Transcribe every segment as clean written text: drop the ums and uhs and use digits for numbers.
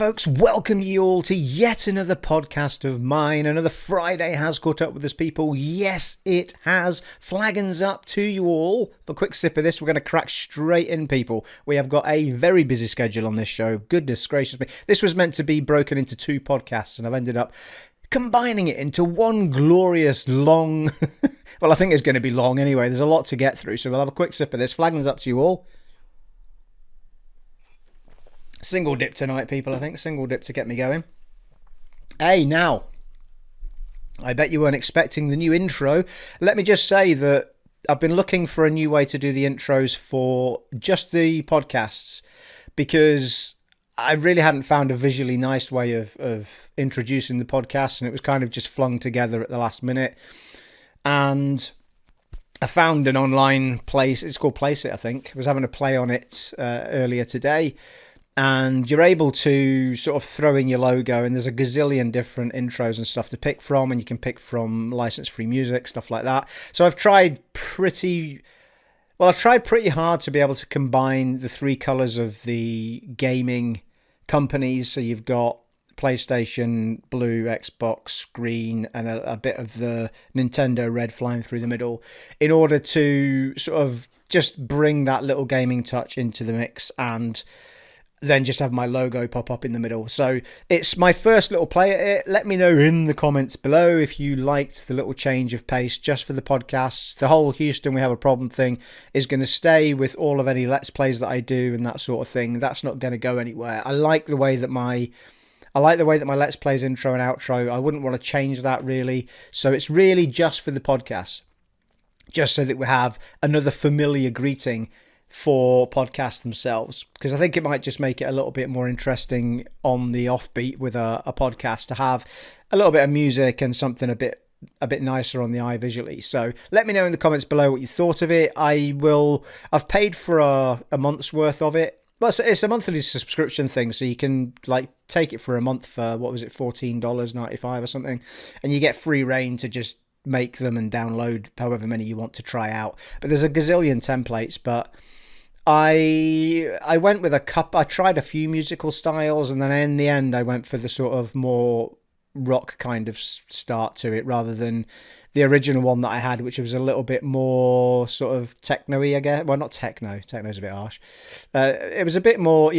folks, welcome you all to yet another podcast of mine. Another Friday has caught up with us, people. Yes, it has. Flaggins up to you all. But quick sip of this, we're going to crack straight in, people. We have got a very busy schedule on this show. Goodness gracious me. This was meant to be broken into two podcasts, and I've ended up combining it into one glorious long... well, I think it's going to be long anyway. There's a lot to get through, so we'll have a quick sip of this. Flaggins up to you all. Single dip tonight, people, I think. Single dip to get me going. Hey, now, I bet you weren't expecting the new intro. Let me just say that I've been looking for a new way to do the intros for just the podcasts because I really hadn't found a visually nice way of introducing the podcast, and it was kind of just flung together at the last minute. And I found an online place. It's called Place It, I think. I was having a play on it earlier today. And you're able to sort of throw in your logo, and there's a gazillion different intros and stuff to pick from, and you can pick from license-free music, stuff like that. So I've tried pretty hard to be able to combine the three colours of the gaming companies. So you've got PlayStation blue, Xbox green, and a bit of the Nintendo red flying through the middle, in order to sort of just bring that little gaming touch into the mix, and then just have my logo pop up in the middle. So it's my first little play at it. Let me know in the comments below if you liked the little change of pace just for the podcasts. The whole Houston We Have a Problem thing is going to stay with all of any Let's Plays that I do and that sort of thing. That's not going to go anywhere. I like the way that my Let's Plays intro and outro, I wouldn't want to change that really. So it's really just for the podcast, just so that we have another familiar greeting for podcasts themselves, because I think it might just make it a little bit more interesting on the offbeat with a podcast to have a little bit of music and something a bit nicer on the eye visually. So let me know in the comments below what you thought of it. I've paid for a month's worth of it. Well, it's a monthly subscription thing, so you can like take it for a month for, what was it, $14.95 or something, and you get free reign to just make them and download however many you want to try out. But there's a gazillion templates, but I went with I tried a few musical styles, and then in the end I went for the sort of more rock kind of start to it, rather than the original one that I had, which was a little bit more sort of techno-y, I guess. Well, not techno. Techno's a bit harsh. It was a bit more.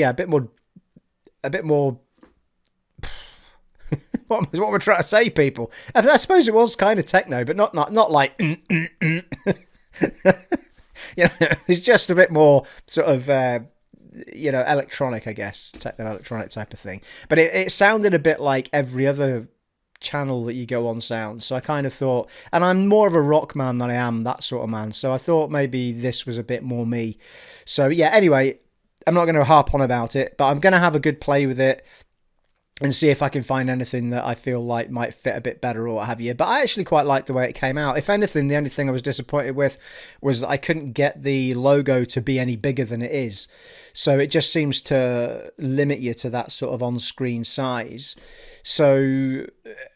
What we're trying to say, people. I suppose it was kind of techno, but not like. You know, it's just a bit more sort of, electronic, I guess, techno-electronic type of thing. But it sounded a bit like every other channel that you go on sounds. So I kind of thought, and I'm more of a rock man than I am that sort of man. So I thought maybe this was a bit more me. So yeah, anyway, I'm not going to harp on about it, but I'm going to have a good play with it and see if I can find anything that I feel like might fit a bit better or what have you. But I actually quite liked the way it came out. If anything, the only thing I was disappointed with was that I couldn't get the logo to be any bigger than it is. So it just seems to limit you to that sort of on-screen size. So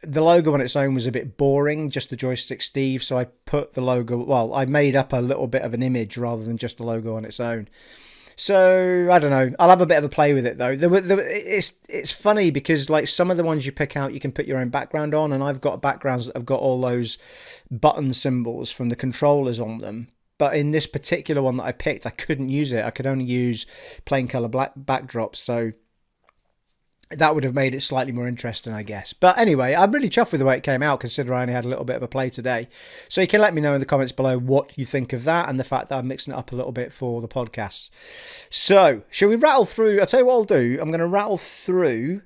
the logo on its own was a bit boring, just the joystick Steve. So I put the logo, well, I made up a little bit of an image rather than just the logo on its own. So, I don't know. I'll have a bit of a play with it, though. It's funny because, like, some of the ones you pick out, you can put your own background on, and I've got backgrounds that have got all those button symbols from the controllers on them. But in this particular one that I picked, I couldn't use it. I could only use plain colour black backdrops, so that would have made it slightly more interesting, I guess. But anyway, I'm really chuffed with the way it came out, considering I only had a little bit of a play today. So you can let me know in the comments below what you think of that and the fact that I'm mixing it up a little bit for the podcast. So, shall we rattle through? I'll tell you what I'll do. I'm going to rattle through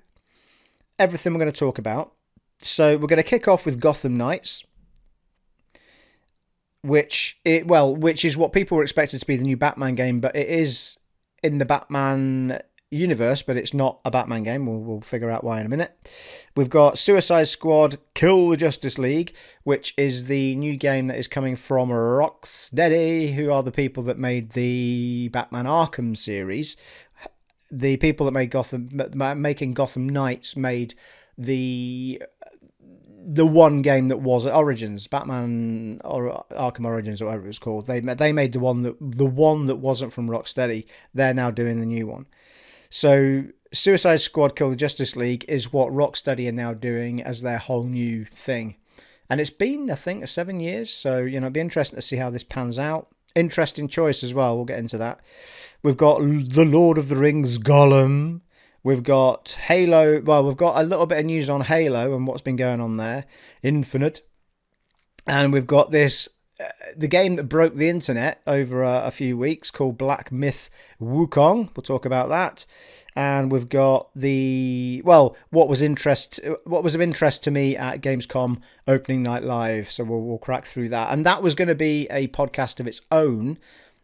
everything we're going to talk about. So we're going to kick off with Gotham Knights, which is what people were expected to be the new Batman game, but it is in the Batman universe, but it's not a Batman game. We'll figure out why in a minute. We've got Suicide Squad Kill the Justice League, which is the new game that is coming from Rocksteady, who are the people that made the Batman Arkham series. The people that made making Gotham Knights made the one game that was Origins, Batman or Arkham Origins, or whatever it was called. They made the one that wasn't from Rocksteady. They're now doing the new one. So Suicide Squad Kill the Justice League is what Rocksteady are now doing as their whole new thing. And it's been, I think, 7 years. So, it'd be interesting to see how this pans out. Interesting choice as well. We'll get into that. We've got the Lord of the Rings Gollum. We've got Halo. Well, we've got a little bit of news on Halo and what's been going on there. Infinite. And we've got this, the game that broke the internet over a few weeks called Black Myth Wukong. We'll talk about that. And we've got what was of interest to me at Gamescom opening night live. So we'll crack through that. And that was going to be a podcast of its own,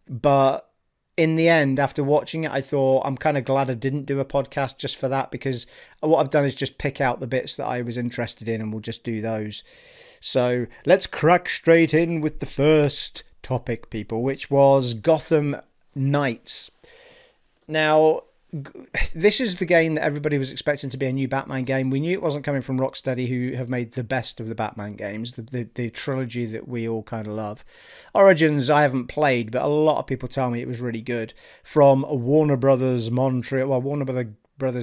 but in the end, after watching it, I thought I'm kind of glad I didn't do a podcast just for that, because what I've done is just pick out the bits that I was interested in and we'll just do those. So let's crack straight in with the first topic, people, which was Gotham Knights. Now, this is the game that everybody was expecting to be a new Batman game. We knew it wasn't coming from Rocksteady, who have made the best of the Batman games, the trilogy that we all kind of love. Origins I haven't played, but a lot of people tell me it was really good. From Warner Brothers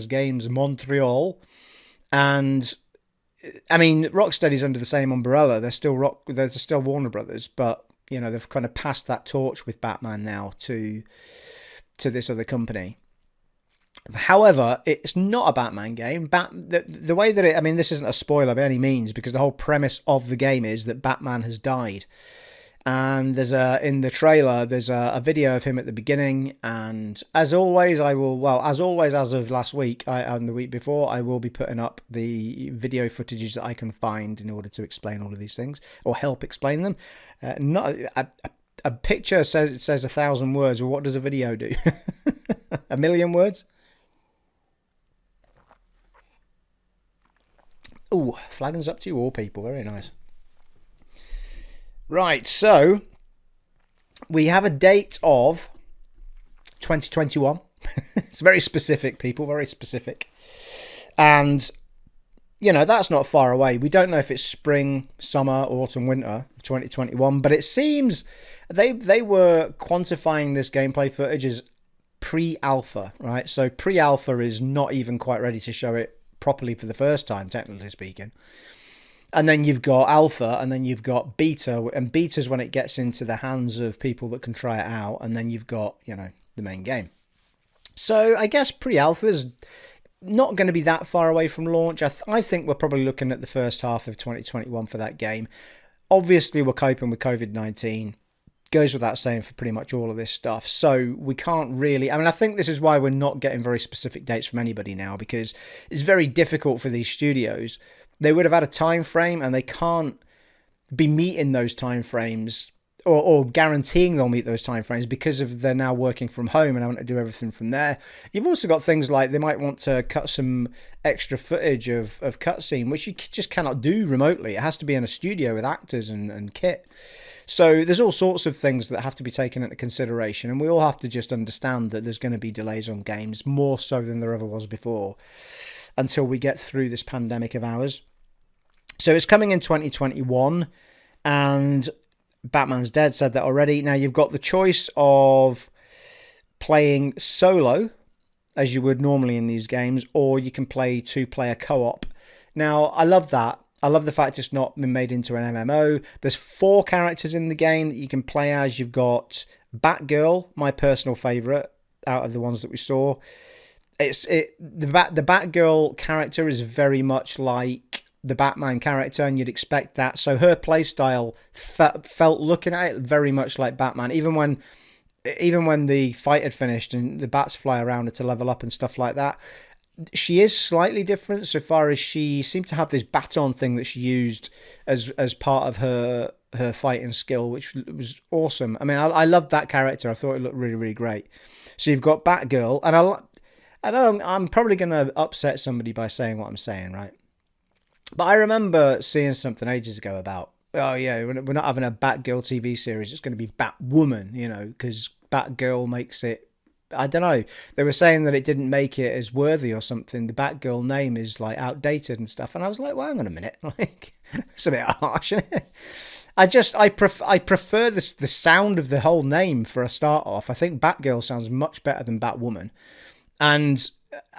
Games Montreal, and I mean Rocksteady's under the same umbrella. They're still Warner Brothers, but they've kind of passed that torch with Batman now to this other company. However, it's not a Batman game. The way that this isn't a spoiler by any means, because the whole premise of the game is that Batman has died. And in the trailer, there's a video of him at the beginning. And as always, as of last week and the week before, I will be putting up the video footages that I can find in order to explain all of these things, or help explain them. A picture says 1,000 words. Well, what does a video do? 1,000,000 words? Ooh, flagons up to you all, people. Very nice. Right, so we have a date of 2021. It's very specific, people, very specific. And, that's not far away. We don't know if it's spring, summer, autumn, winter of 2021, but it seems they were quantifying this gameplay footage as pre-alpha, right? So pre-alpha is not even quite ready to show it properly for the first time, technically speaking. And then you've got alpha, and then you've got beta, and beta's when it gets into the hands of people that can try it out, and then you've got, the main game. So I guess pre-alpha is not going to be that far away from launch. I think we're probably looking at the first half of 2021 for that game. Obviously, we're coping with COVID-19. Goes without saying for pretty much all of this stuff. So we can't really... I think this is why we're not getting very specific dates from anybody now, because it's very difficult for these studios. They would have had a time frame, and they can't be meeting those time frames or guaranteeing they'll meet those time frames, because of they're now working from home and having to do everything from there. You've also got things like they might want to cut some extra footage of cutscene, which you just cannot do remotely. It has to be in a studio with actors and kit. So there's all sorts of things that have to be taken into consideration, and we all have to just understand that there's going to be delays on games, more so than there ever was before, until we get through this pandemic of ours. So it's coming in 2021, and Batman's Dead said that already. Now you've got the choice of playing solo, as you would normally in these games, or you can play two-player co-op. Now, I love that. I love the fact it's not been made into an MMO. There's 4 characters in the game that you can play as. You've got Batgirl, my personal favourite out of the ones that we saw. The Batgirl character is very much like the Batman character, and you'd expect that. So her playstyle felt, looking at it, very much like Batman. Even when the fight had finished and the bats fly around her to level up and stuff like that, she is slightly different so far as she seemed to have this baton thing that she used as part of her fighting skill, which was awesome. I loved that character. I thought it looked really, really great. So you've got Batgirl, and I know I'm probably going to upset somebody by saying what I'm saying, right? But I remember seeing something ages ago about, oh yeah, we're not having a Batgirl TV series. It's going to be Batwoman, because Batgirl makes it, I don't know. They were saying that it didn't make it as worthy or something. The Batgirl name is like outdated and stuff. And I was like, well, hang on a minute. Like, it's a bit harsh, isn't it? I prefer the sound of the whole name for a start off. I think Batgirl sounds much better than Batwoman. And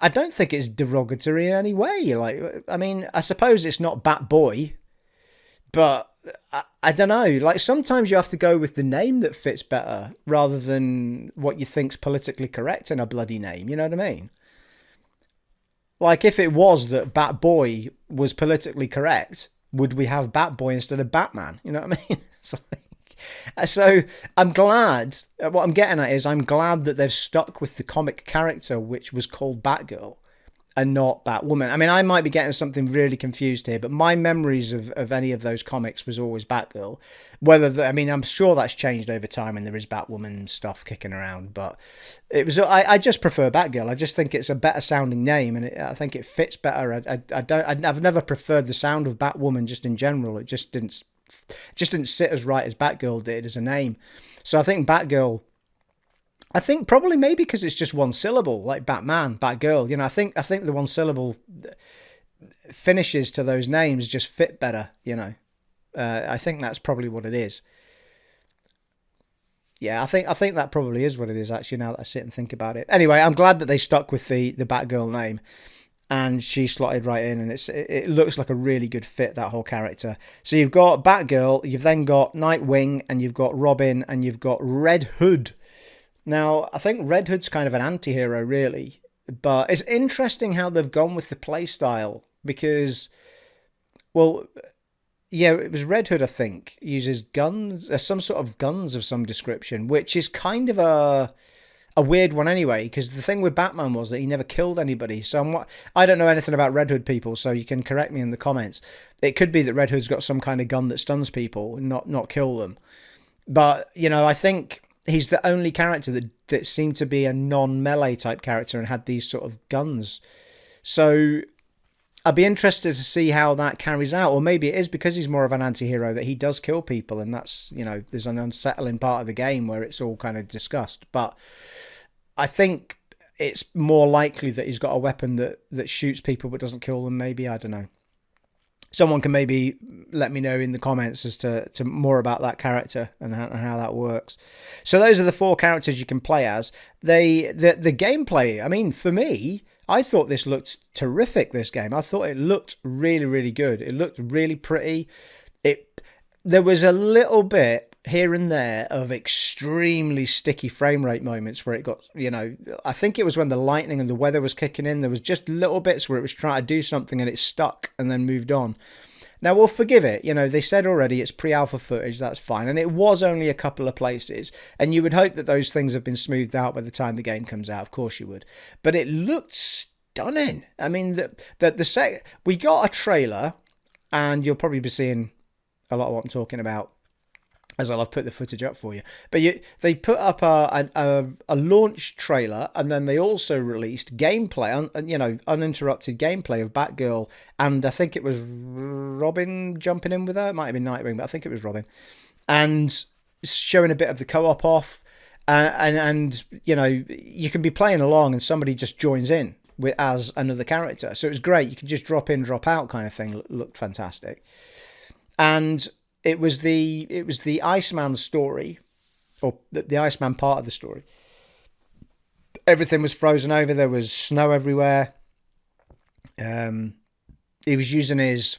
I don't think it's derogatory in any way. Like, I mean, I suppose it's not Bat Boy, but I don't know. Like, sometimes you have to go with the name that fits better rather than what you think's politically correct in a bloody name. You know what I mean? Like, if it was that Bat Boy was politically correct, would we have Bat Boy instead of Batman? You know what I mean? So I'm glad. What I'm getting at is I'm glad that they've stuck with the comic character, which was called Batgirl, and not Batwoman. I mean, I might be getting something really confused here, but my memories of any of those comics was always Batgirl. I mean, I'm sure that's changed over time and there is Batwoman stuff kicking around, but it was. I just prefer Batgirl. I just think it's a better sounding name, and I think it fits better. I've never preferred the sound of Batwoman just in general. It just didn't sit as right as Batgirl did as a name. So I think Batgirl. I think probably maybe because it's just one syllable, like Batman, Batgirl. You know, I think the one syllable finishes to those names just fit better. You know, I think that's probably what it is. Yeah, I think that probably is what it is. Actually, now that I sit and think about it. Anyway, I'm glad that they stuck with the Batgirl name, and she slotted right in, and it looks like a really good fit, that whole character. So you've got Batgirl, you've then got Nightwing, and you've got Robin, and you've got Red Hood. Now, I think Red Hood's kind of an anti-hero, really. But it's interesting how they've gone with the playstyle. Because, well, yeah, it was Red Hood, I think, uses guns, some sort of guns of some description, which is kind of a weird one anyway. Because the thing with Batman was that he never killed anybody. So I don't know anything about Red Hood people, so you can correct me in the comments. It could be that Red Hood's got some kind of gun that stuns people and not kill them. But, you know, I think he's the only character that seemed to be a non-melee type character and had these sort of guns. So I'd be interested to see how that carries out. Or maybe it is because he's more of an anti-hero that he does kill people, and that's, you know, there's an unsettling part of the game where it's all kind of discussed. But I think it's more likely that he's got a weapon that shoots people but doesn't kill them, maybe. I don't know. Someone can maybe let me know in the comments as to more about that character and how that works. So those are the 4 characters you can play as. The gameplay, I mean, for me, I thought this looked terrific, this game. I thought it looked really, really good. It looked really pretty. There was a little bit here and there of extremely sticky frame rate moments where it got, you know, I think it was when the lightning and the weather was kicking in. There was just little bits where it was trying to do something and it stuck and then moved on. Now, we'll forgive it. You know, they said already it's pre-alpha footage. That's fine. And it was only a couple of places. And you would hope that those things have been smoothed out by the time the game comes out. Of course you would. But it looked stunning. I mean, we got a trailer, and you'll probably be seeing a lot of what I'm talking about as I'll have put the footage up for you. But they put up a launch trailer, and then they also released gameplay, uninterrupted gameplay of Batgirl, and I think it was Robin jumping in with her. It might have been Nightwing, but I think it was Robin. And showing a bit of the co-op off, and you know, you can be playing along and somebody just joins in as another character. So it was great. You can just drop in, drop out kind of thing. Looked fantastic. And it was the Iceman story, or the Iceman part of the story. Everything was frozen over. There was snow everywhere. He was using his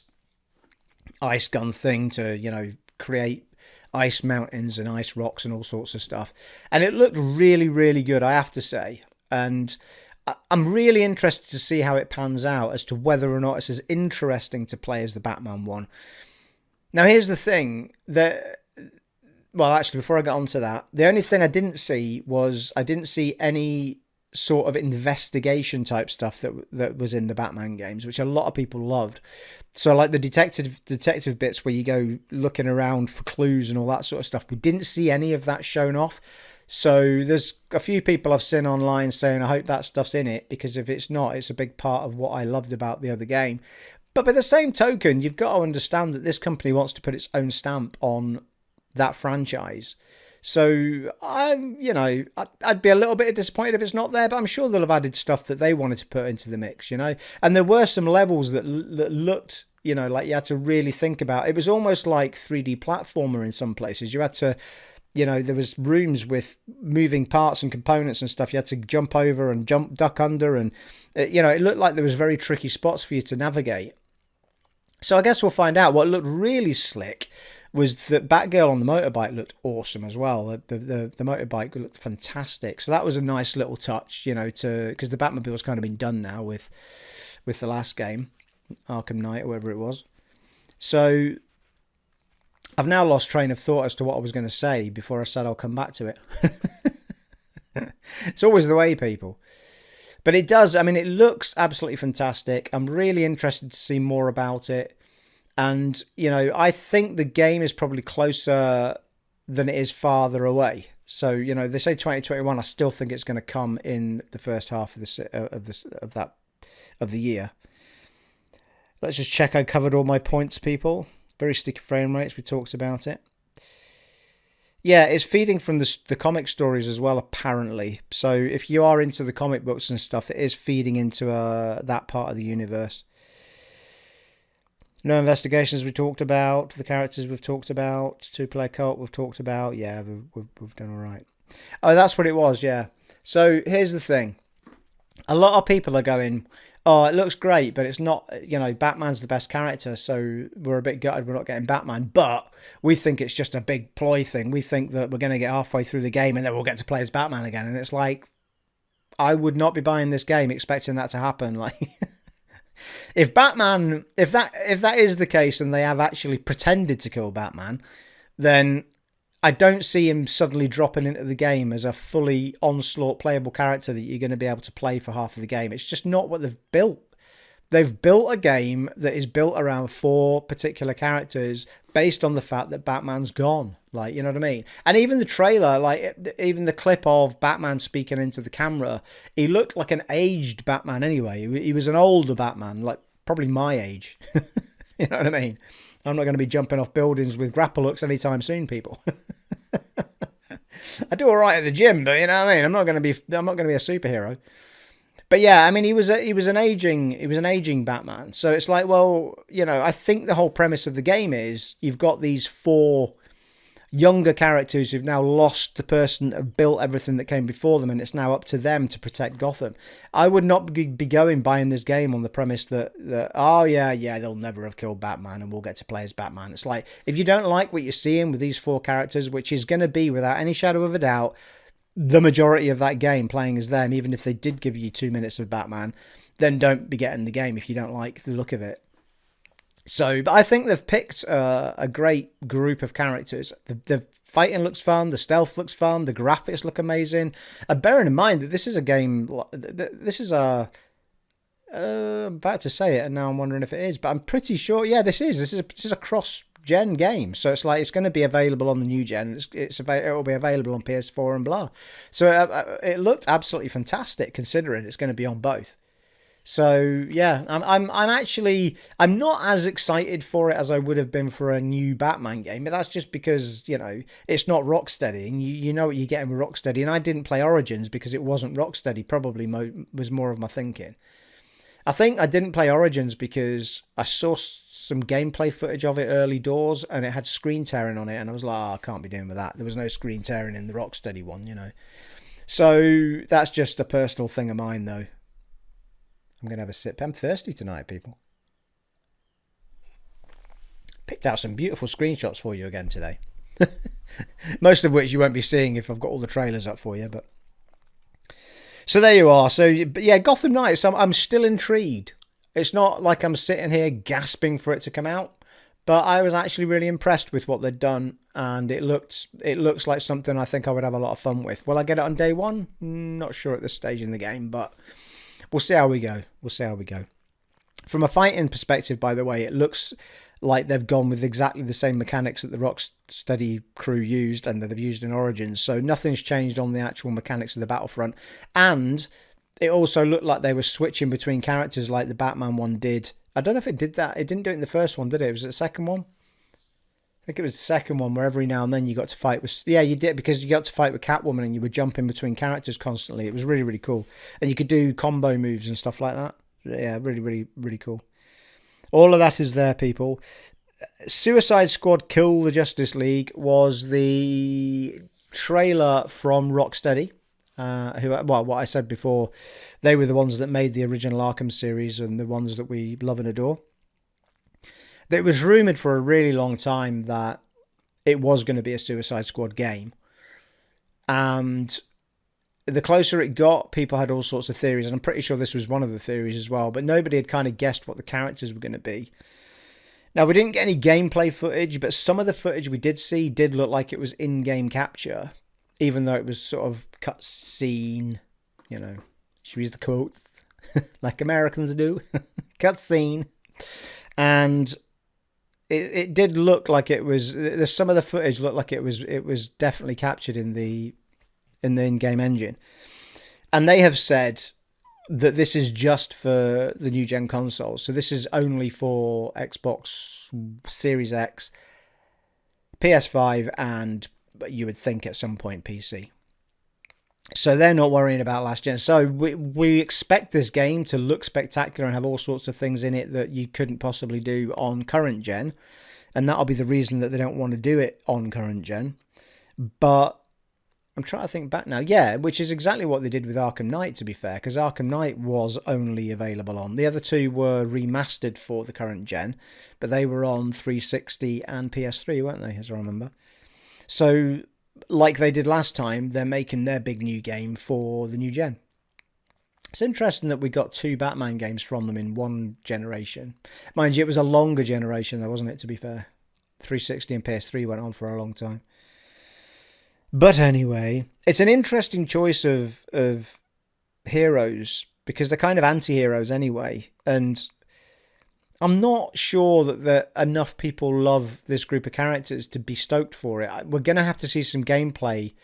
ice gun thing to, you know, create ice mountains and ice rocks and all sorts of stuff. And it looked really, really good, I have to say. And I'm really interested to see how it pans out as to whether or not it's as interesting to play as the Batman one. Now, here's the thing well, actually, before I get on to that, the only thing I didn't see any sort of investigation type stuff that was in the Batman games, which a lot of people loved. So, like the detective bits where you go looking around for clues and all that sort of stuff, we didn't see any of that shown off. So there's a few people I've seen online saying, I hope that stuff's in it, because if it's not, it's a big part of what I loved about the other game. But by the same token, you've got to understand that this company wants to put its own stamp on that franchise. So I'd be a little bit disappointed if it's not there, but I'm sure they'll have added stuff that they wanted to put into the mix, you know. And there were some levels that looked, you know, like you had to really think about. It was almost like 3D platformer in some places. You had to there was rooms with moving parts and components and stuff. You had to jump over and duck under, and it looked like there was very tricky spots for you to navigate. So I guess we'll find out. What looked really slick was that Batgirl on the motorbike looked awesome as well. The motorbike looked fantastic. So that was a nice little touch, because the Batmobile's kind of been done now with the last game, Arkham Knight or whatever it was. So I've now lost train of thought as to what I was going to say before I said I'll come back to it. It's always the way, people. But it does. I mean, it looks absolutely fantastic. I'm really interested to see more about it. And, I think the game is probably closer than it is farther away. So, they say 2021. I still think it's going to come in the first half of the year. Let's just check I covered all my points, people. Very sticky frame rates. We talked about it. Yeah, it's feeding from the comic stories as well, apparently. So if you are into the comic books and stuff, it is feeding into that part of the universe. No investigations we talked about. The characters we've talked about. Two-player co-op we've talked about. Yeah, we've done all right. Oh, that's what it was, yeah. So here's the thing. A lot of people are going, oh, it looks great, but it's not, Batman's the best character, so we're a bit gutted we're not getting Batman. But we think it's just a big ploy thing. We think that we're going to get halfway through the game and then we'll get to play as Batman again. And it's like, I would not be buying this game expecting that to happen. Like, if that is the case and they have actually pretended to kill Batman, then I don't see him suddenly dropping into the game as a fully onslaught playable character that you're going to be able to play for half of the game. It's just not what they've built. They've built a game that is built around 4 particular characters based on the fact that Batman's gone. Like, you know what I mean? And even the trailer, even the clip of Batman speaking into the camera, he looked like an aged Batman anyway. He was an older Batman, like probably my age. You know what I mean? I'm not going to be jumping off buildings with grapple hooks anytime soon, people. I do all right at the gym, but you know what I mean. I'm not going to be a superhero. But yeah, I mean, he was an aging Batman. So it's like, well, I think the whole premise of the game is you've got these 4 younger characters who've now lost the person that built everything that came before them, and it's now up to them to protect Gotham. I would not be buying this game on the premise that oh yeah, they'll never have killed Batman and we'll get to play as Batman. It's like, if you don't like what you're seeing with these 4 characters, which is going to be, without any shadow of a doubt, the majority of that game playing as them, even if they did give you 2 minutes of Batman, then don't be getting the game if you don't like the look of it. So, but I think they've picked a great group of characters. The fighting looks fun, the stealth looks fun, the graphics look amazing. Bearing in mind that this is a game, I'm about to say it and now I'm wondering if it is, but I'm pretty sure, yeah, this is a cross-gen game. So it's like, it's going to be available on the new gen. It will be available on PS4 and blah. So it looked absolutely fantastic considering it's going to be on both. So yeah, I'm not as excited for it as I would have been for a new Batman game, but that's just because it's not Rocksteady, and you know what you're getting with Rocksteady. And I didn't play Origins because it wasn't Rocksteady. Probably was more of my thinking. I think I didn't play Origins because I saw some gameplay footage of it early doors, and it had screen tearing on it, and I was like, I can't be doing with that. There was no screen tearing in the Rocksteady one, So that's just a personal thing of mine, though. I'm going to have a sip. I'm thirsty tonight, people. Picked out some beautiful screenshots for you again today. Most of which you won't be seeing if I've got all the trailers up for you. But so there you are. So, but yeah, Gotham Knights, I'm still intrigued. It's not like I'm sitting here gasping for it to come out. But I was actually really impressed with what they'd done. And it looks like something I think I would have a lot of fun with. Will I get it on day one? Not sure at this stage in the game, but we'll see how we go. From a fighting perspective, by the way, it looks like they've gone with exactly the same mechanics that the Rocksteady crew used and that they've used in Origins. So nothing's changed on the actual mechanics of the Battlefront. And it also looked like they were switching between characters like the Batman one did. I don't know if it did that. It didn't do it in the first one, did it? Was it the second one? I think it was the second one where every now and then you got to fight with... Yeah, you did, because you got to fight with Catwoman and you were jumping between characters constantly. It was really, really cool. And you could do combo moves and stuff like that. Yeah, really, really, really cool. All of that is there, people. Suicide Squad Kill the Justice League was the trailer from Rocksteady. What I said before, they were the ones that made the original Arkham series and the ones that we love and adore. It was rumoured for a really long time that it was going to be a Suicide Squad game. And the closer it got, people had all sorts of theories. And I'm pretty sure this was one of the theories as well. But nobody had kind of guessed what the characters were going to be. Now, we didn't get any gameplay footage, but some of the footage we did see did look like it was in-game capture. Even though it was sort of cut scene, you know, she used the quotes like Americans do, cut scene. And it did look like it was. There's some of the footage looked like it was definitely captured in the in-game engine, and they have said that this is just for the new gen consoles. So this is only for Xbox Series X, PS5, and you would think at some point PC. So they're not worrying about last gen. So we expect this game to look spectacular and have all sorts of things in it that you couldn't possibly do on current gen. And that'll be the reason that they don't want to do it on current gen. But I'm trying to think back now. Yeah, which is exactly what they did with Arkham Knight, to be fair, because Arkham Knight was only available on. The other two were remastered for the current gen, but they were on 360 and PS3, weren't they, as I remember? So, like they did last time, they're making their big new game for the new gen. It's interesting that we got 2 Batman games from them in one generation. Mind you, it was a longer generation though, wasn't it, to be fair? 360 and PS3 went on for a long time. But anyway, it's an interesting choice of heroes because they're kind of anti-heroes anyway. And I'm not sure that enough people love this group of characters to be stoked for it. We're going to have to see some gameplay,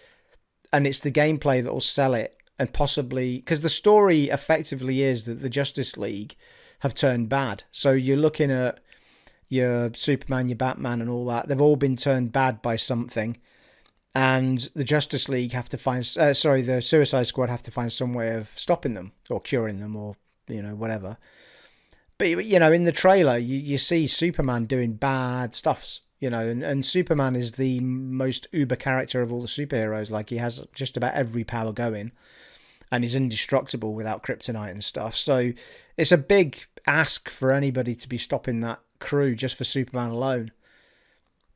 and it's the gameplay that will sell it. And possibly, because the story effectively is that the Justice League have turned bad. So you're looking at your Superman, your Batman and all that. They've all been turned bad by something. And the Justice League have to find, the Suicide Squad have to find some way of stopping them or curing them or, whatever. But, in the trailer, you see Superman doing bad stuffs, and Superman is the most uber character of all the superheroes. Like, he has just about every power going, and he's indestructible without kryptonite and stuff. So it's a big ask for anybody to be stopping that crew just for Superman alone.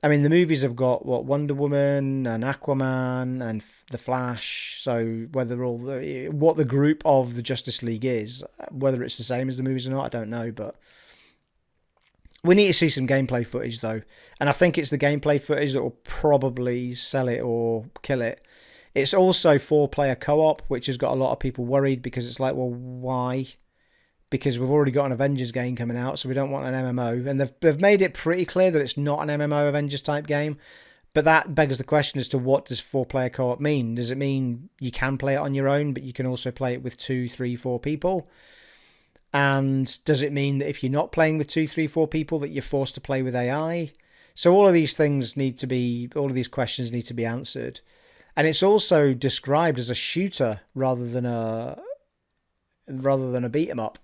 I mean, the movies have got, Wonder Woman and Aquaman and The Flash. So what the group of the Justice League is, whether it's the same as the movies or not, I don't know. But we need to see some gameplay footage, though. And I think it's the gameplay footage that will probably sell it or kill it. It's also 4-player co-op, which has got a lot of people worried because it's like, well, why? Because we've already got an Avengers game coming out, so we don't want an MMO. And they've made it pretty clear that it's not an MMO Avengers type game. But that begs the question as to what does 4-player co-op mean? Does it mean you can play it on your own, but you can also play it with 2, 3, 4 people? And does it mean that if you're not playing with 2, 3, 4 people, that you're forced to play with AI? So all of these questions need to be answered. And it's also described as a shooter rather than a beat 'em up.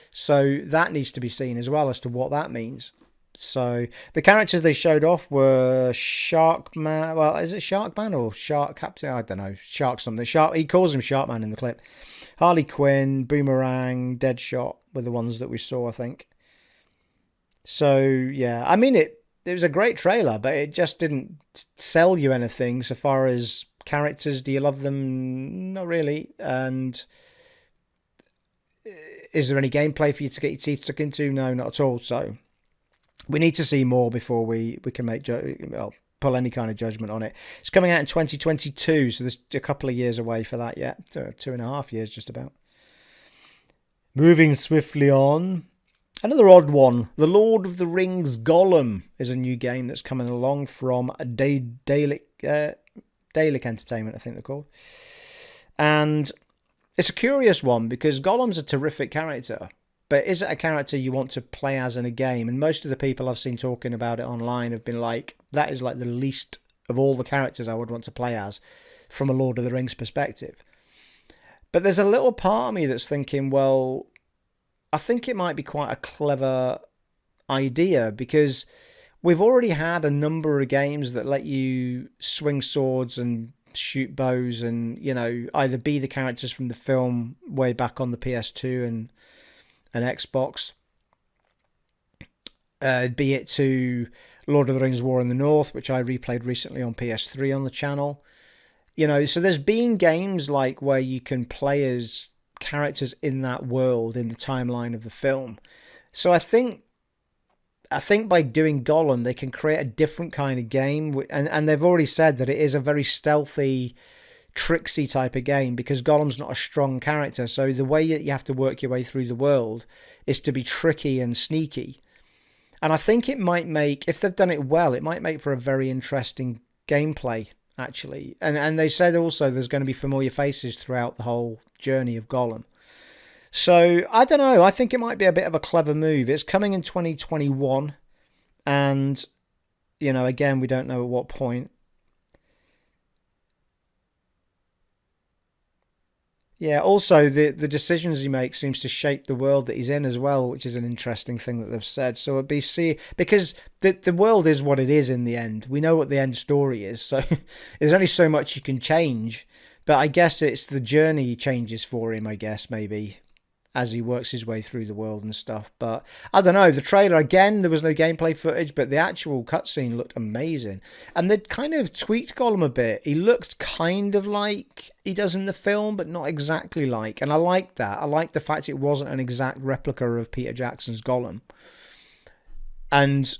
So that needs to be seen as well as to what that means. So the characters they showed off were Sharkman. Well, is it Sharkman or Shark Captain? I don't know. Shark something. He calls him Sharkman in the clip. Harley Quinn, Boomerang, Deadshot were the ones that we saw, I think. So yeah, I mean it was a great trailer, but it just didn't sell you anything so far as characters. Do you love them? Not really. And is there any gameplay for you to get your teeth stuck into? No, not at all. So we need to see more before we can pull any kind of judgment on it. It's coming out in 2022, so there's a couple of years away for that yet. 2.5 years just about. Moving swiftly on. Another odd one. The Lord of the Rings Gollum is a new game that's coming along from Daedalic Entertainment, I think they're called. And it's a curious one because Gollum's a terrific character, but is it a character you want to play as in a game? And most of the people I've seen talking about it online have been like, that is like the least of all the characters I would want to play as from a Lord of the Rings perspective. But there's a little part of me that's thinking, well, I think it might be quite a clever idea because we've already had a number of games that let you swing swords and shoot bows and, either be the characters from the film way back on the PS2 and Xbox, be it to Lord of the Rings War in the North, which I replayed recently on PS3 on the channel. So there's been games like where you can play as characters in that world in the timeline of the film. So I think by doing Gollum, they can create a different kind of game, and they've already said that it is a very stealthy, tricksy type of game because Gollum's not a strong character. So the way that you have to work your way through the world is to be tricky and sneaky. And I think it might make, if they've done it well, it might make for a very interesting gameplay, actually. And they said also there's going to be familiar faces throughout the whole journey of Gollum. So, I don't know. I think it might be a bit of a clever move. It's coming in 2021. And, again, we don't know at what point. Yeah, also, the decisions he makes seems to shape the world that he's in as well, which is an interesting thing that they've said. So it'd be because the world is what it is in the end. We know what the end story is, so there's only so much you can change. But I guess it's the journey changes for him, I guess, maybe, as he works his way through the world and stuff. But I don't know, the trailer, again, there was no gameplay footage, but the actual cutscene looked amazing. And they'd kind of tweaked Gollum a bit. He looked kind of like he does in the film, but not exactly like. And I liked that. I liked the fact it wasn't an exact replica of Peter Jackson's Gollum. And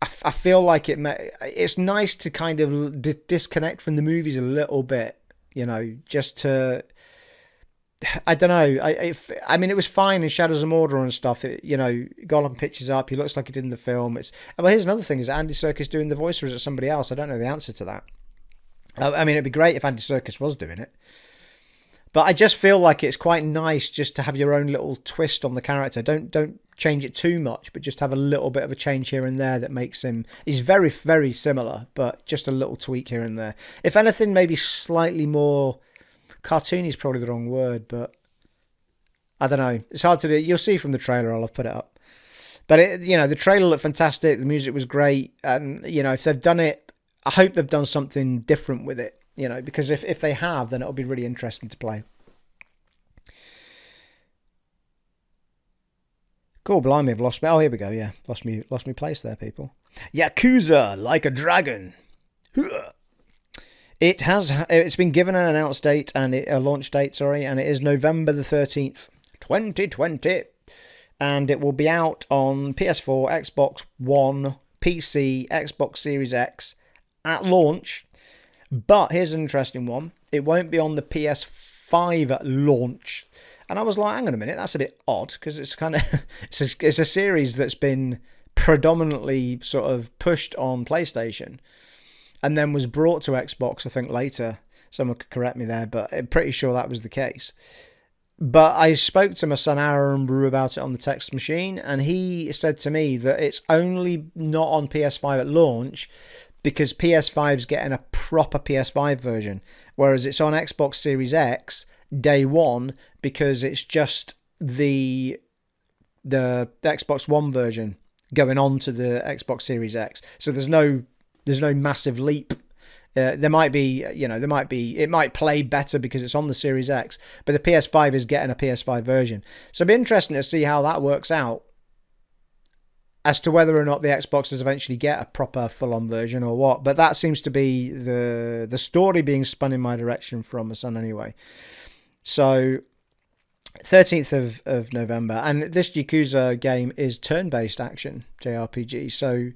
I feel like it's nice to kind of disconnect from the movies a little bit, just to... I don't know. I mean, it was fine in Shadows of Mordor and stuff. Gollum pitches up. He looks like he did in the film. Well, here's another thing: is Andy Serkis doing the voice, or is it somebody else? I don't know the answer to that. I mean, it'd be great if Andy Serkis was doing it, but I just feel like it's quite nice just to have your own little twist on the character. Don't change it too much, but just have a little bit of a change here and there that makes him. He's very, very similar, but just a little tweak here and there. If anything, maybe slightly more. Cartoony is probably the wrong word, but I don't know. It's hard to do. You'll see from the trailer. I'll have put it up. But, the trailer looked fantastic. The music was great. And, if they've done it, I hope they've done something different with it, because if they have, then it'll be really interesting to play. Cool, blimey, I've lost me. Oh, here we go, yeah. Lost me place there, people. Yakuza, Like a Dragon. It's been given an announced date and a launch date, and it is November the 13th, 2020. And it will be out on PS4, Xbox One, PC, Xbox Series X at launch. But here's an interesting one. It won't be on the PS5 launch. And I was like, hang on a minute, that's a bit odd, because it's kind of it's a series that's been predominantly sort of pushed on PlayStation. And then was brought to Xbox, I think, later. Someone could correct me there, but I'm pretty sure that was the case. But I spoke to my son Aaron Brew about it on the text machine, and he said to me that it's only not on PS5 at launch because PS5's getting a proper PS5 version, whereas it's on Xbox Series X day one because it's just the Xbox One version going on to the Xbox Series X. So there's no massive leap. It might play better because it's on the Series X, but the PS5 is getting a PS5 version. So it'll be interesting to see how that works out as to whether or not the Xbox does eventually get a proper full-on version or what. But that seems to be the story being spun in my direction from my son anyway. So 13th of November, and this Yakuza game is turn-based action JRPG, so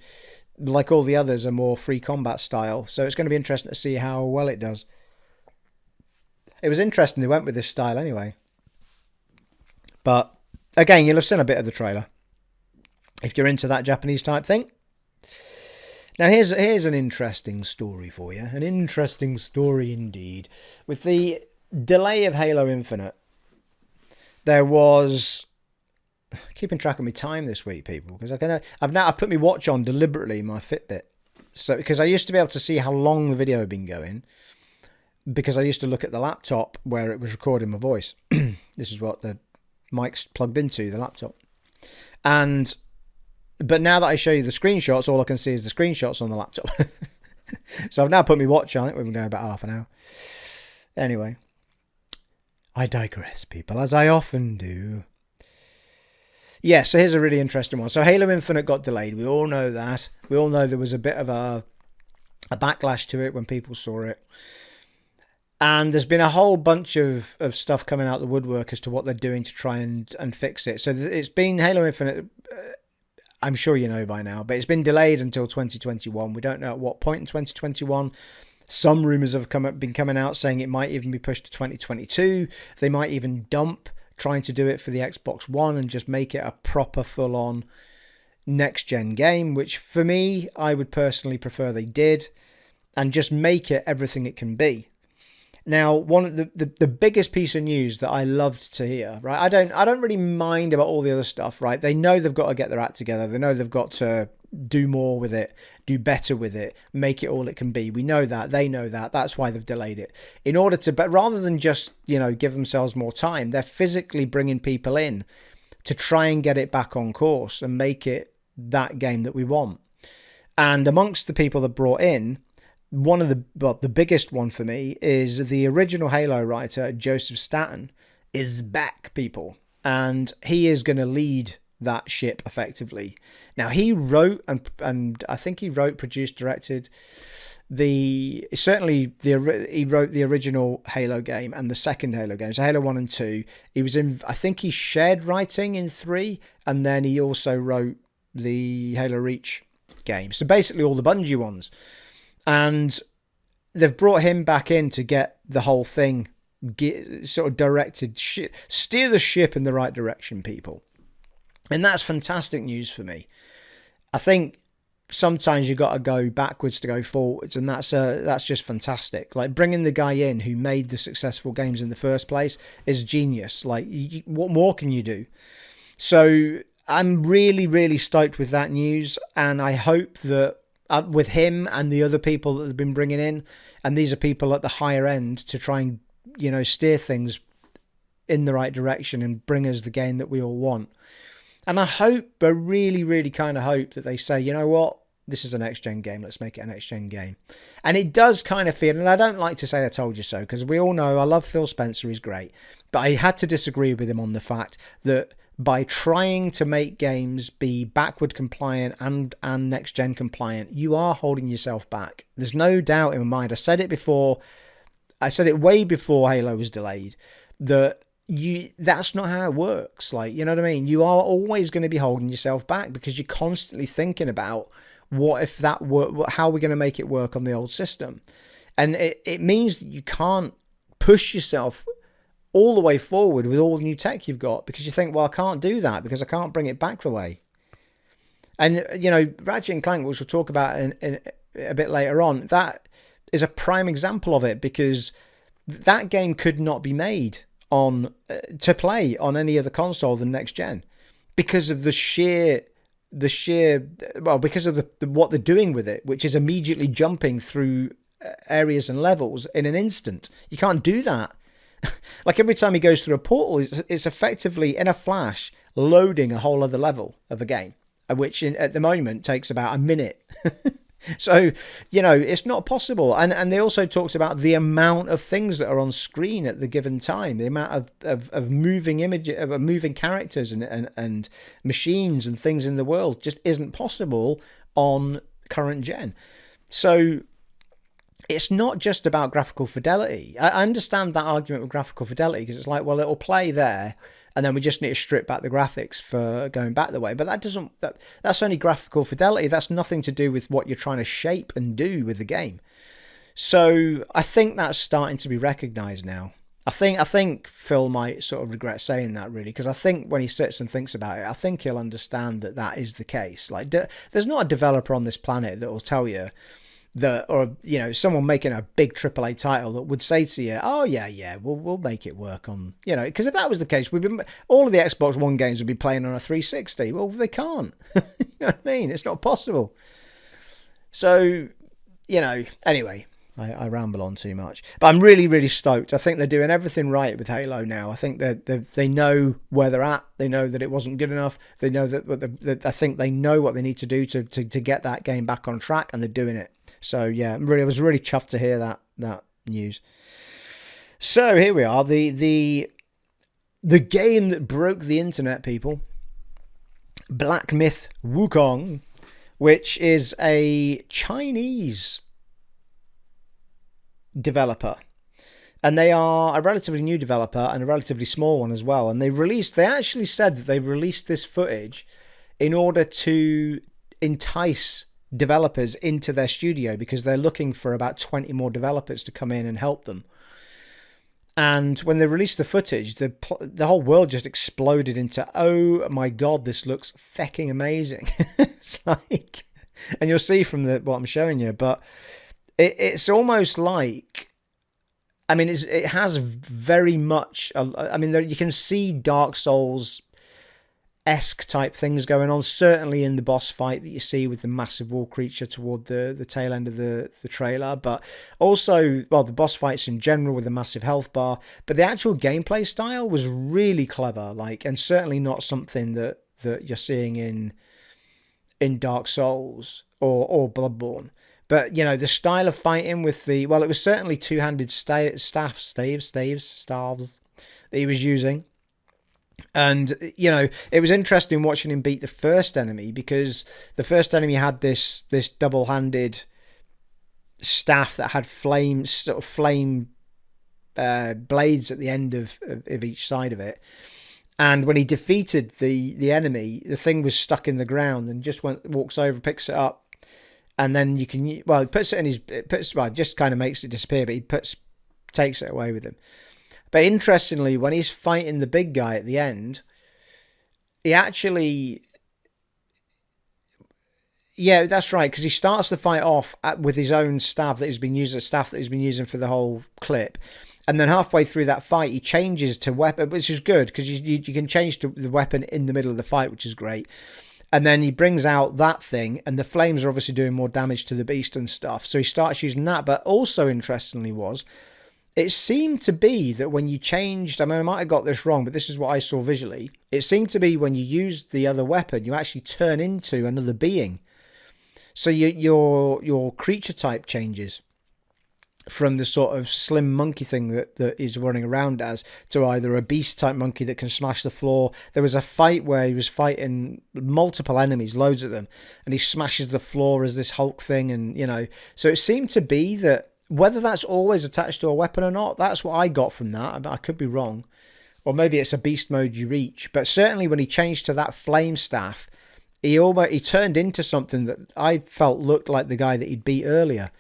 like all the others, are more free combat style. So it's going to be interesting to see how well it does. It was interesting they went with this style anyway. But again, you'll have seen a bit of the trailer if you're into that Japanese type thing. Now here's an interesting story for you. An interesting story indeed. With the delay of Halo Infinite, there was... keeping track of my time this week, people, because I've put my watch on deliberately, my Fitbit, so because I used to be able to see how long the video had been going, because I used to look at the laptop where it was recording my voice. This is what the mic's plugged into, the laptop, and But now that I show you the screenshots, all I can see is the screenshots on the laptop. So I've now put my watch on. I think we've been going about half an hour. Anyway, I digress, people, as I often do. Yeah, so here's a really interesting one. So Halo Infinite got delayed. We all know that. We all know there was a bit of a backlash to it when people saw it. And there's been a whole bunch of stuff coming out the woodwork as to what they're doing to try and fix it. So it's been Halo Infinite, I'm sure you know by now, but it's been delayed until 2021. We don't know at what point in 2021. Some rumours have been coming out saying it might even be pushed to 2022. They might even dump trying to do it for the Xbox One and just make it a proper full-on next-gen game, which for me, I would personally prefer they did, and just make it everything it can be. Now, one of the biggest piece of news that I loved to hear, right? I don't really mind about all the other stuff, right? They know they've got to get their act together. They know they've got to do more with it, do better with it, make it all it can be. We know that. They know that. That's why they've delayed it. In order to, but rather than just, give themselves more time, they're physically bringing people in to try and get it back on course and make it that game that we want. And amongst the people that brought in, one of the biggest one for me is the original Halo writer, Joseph Staten, is back, people. And he is going to lead that ship effectively. Now, he wrote and I think he wrote, produced, directed he wrote the original Halo game and the second Halo game, so Halo 1 and 2. He was in, I think he shared writing in 3, and then he also wrote the Halo Reach game. So basically all the Bungie ones. And they've brought him back in to get the whole thing sort of directed, steer the ship in the right direction, people. And that's fantastic news for me. I think sometimes you got to go backwards to go forwards, and that's just fantastic. Like, bringing the guy in who made the successful games in the first place is genius. Like, what more can you do? So I'm really, really stoked with that news, and I hope that with him and the other people that they've been bringing in, and these are people at the higher end to try and, steer things in the right direction and bring us the game that we all want. And I really, really kind of hope that they say, you know what, this is a next-gen game, let's make it a next-gen game. And it does kind of feel, and I don't like to say I told you so, because we all know I love Phil Spencer, he's great, but I had to disagree with him on the fact that by trying to make games be backward compliant and next-gen compliant, you are holding yourself back. There's no doubt in my mind. I said it before, I said it way before Halo was delayed, that that's not how it works. Like, you know what I mean? You are always going to be holding yourself back because you're constantly thinking about what if that work, how are we going to make it work on the old system? And it means that you can't push yourself all the way forward with all the new tech you've got, because you think, well, I can't do that because I can't bring it back the way. And, Ratchet and Clank, which we'll talk about in a bit later on, that is a prime example of it, because that game could not be made to play on any other console than next gen, because of because of what they're doing with it, which is immediately jumping through areas and levels in an instant. You can't do that. Like, every time he goes through a portal, it's effectively in a flash loading a whole other level of a game, which at the moment takes about a minute. So, it's not possible. And they also talked about the amount of things that are on screen at the given time, the amount of moving images, of moving characters and machines and things in the world just isn't possible on current gen. So it's not just about graphical fidelity. I understand that argument with graphical fidelity, because it's like, well, it'll play there, and then we just need to strip back the graphics for going back the way. But that's only graphical fidelity. That's nothing to do with what you're trying to shape and do with the game. So I think that's starting to be recognised now. I think Phil might sort of regret saying that, really, because I think when he sits and thinks about it, I think he'll understand that is the case. Like, there's not a developer on this planet that will tell you that, or someone making a big AAA title that would say to you, oh yeah, we'll make it work on, because if that was the case, all of the Xbox One games would be playing on a 360. Well, they can't. You know what I mean? It's not possible. So, anyway, I ramble on too much, but I'm really, really stoked. I think they're doing everything right with Halo now. I think that they know where they're at. They know that it wasn't good enough. They know that I think they know what they need to do to get that game back on track, and they're doing it. So yeah, I was really chuffed to hear that news. So here we are, the game that broke the internet, people. Black Myth Wukong, which is a Chinese developer, and they are a relatively new developer and a relatively small one as well. And they actually said that they released this footage in order to entice developers into their studio, because they're looking for about 20 more developers to come in and help them. And when they released the footage, the whole world just exploded into, oh my god, this looks fecking amazing. It's like, and you'll see from what I'm showing you, but it's almost like, I mean, it has very much, I mean, you can see Dark Souls-esque type things going on, certainly in the boss fight that you see with the massive wall creature toward the tail end of the trailer, but also, well, the boss fights in general with a massive health bar. But the actual gameplay style was really clever, like, and certainly not something that you're seeing in Dark Souls or Bloodborne. But, you know, the style of fighting with it was certainly two-handed staves that he was using. And, you know, it was interesting watching him beat the first enemy, because the first enemy had this double-handed staff that had flame blades at the end of each side of it. And when he defeated the enemy, the thing was stuck in the ground, and just walks over, picks it up, and then he puts it in just kind of makes it disappear, but he takes it away with him. But interestingly, when he's fighting the big guy at the end, he actually, yeah, that's right, because he starts the fight off with his own staff that he's been using for the whole clip. And then halfway through that fight, he changes to weapon, which is good, because you can change to the weapon in the middle of the fight, which is great. And then he brings out that thing, and the flames are obviously doing more damage to the beast and stuff. So he starts using that. But also, interestingly, it seemed to be that when you changed, I mean, I might have got this wrong, but this is what I saw visually. It seemed to be when you used the other weapon, you actually turn into another being. So your creature type changes from the sort of slim monkey thing that he's running around as, to either a beast type monkey that can smash the floor. There was a fight where he was fighting multiple enemies, loads of them, and he smashes the floor as this Hulk thing. And, you know, so it seemed to be that, whether that's always attached to a weapon or not, that's what I got from that. I could be wrong. Or maybe it's a beast mode you reach. But certainly when he changed to that flame staff, he turned into something that I felt looked like the guy that he'd beat earlier.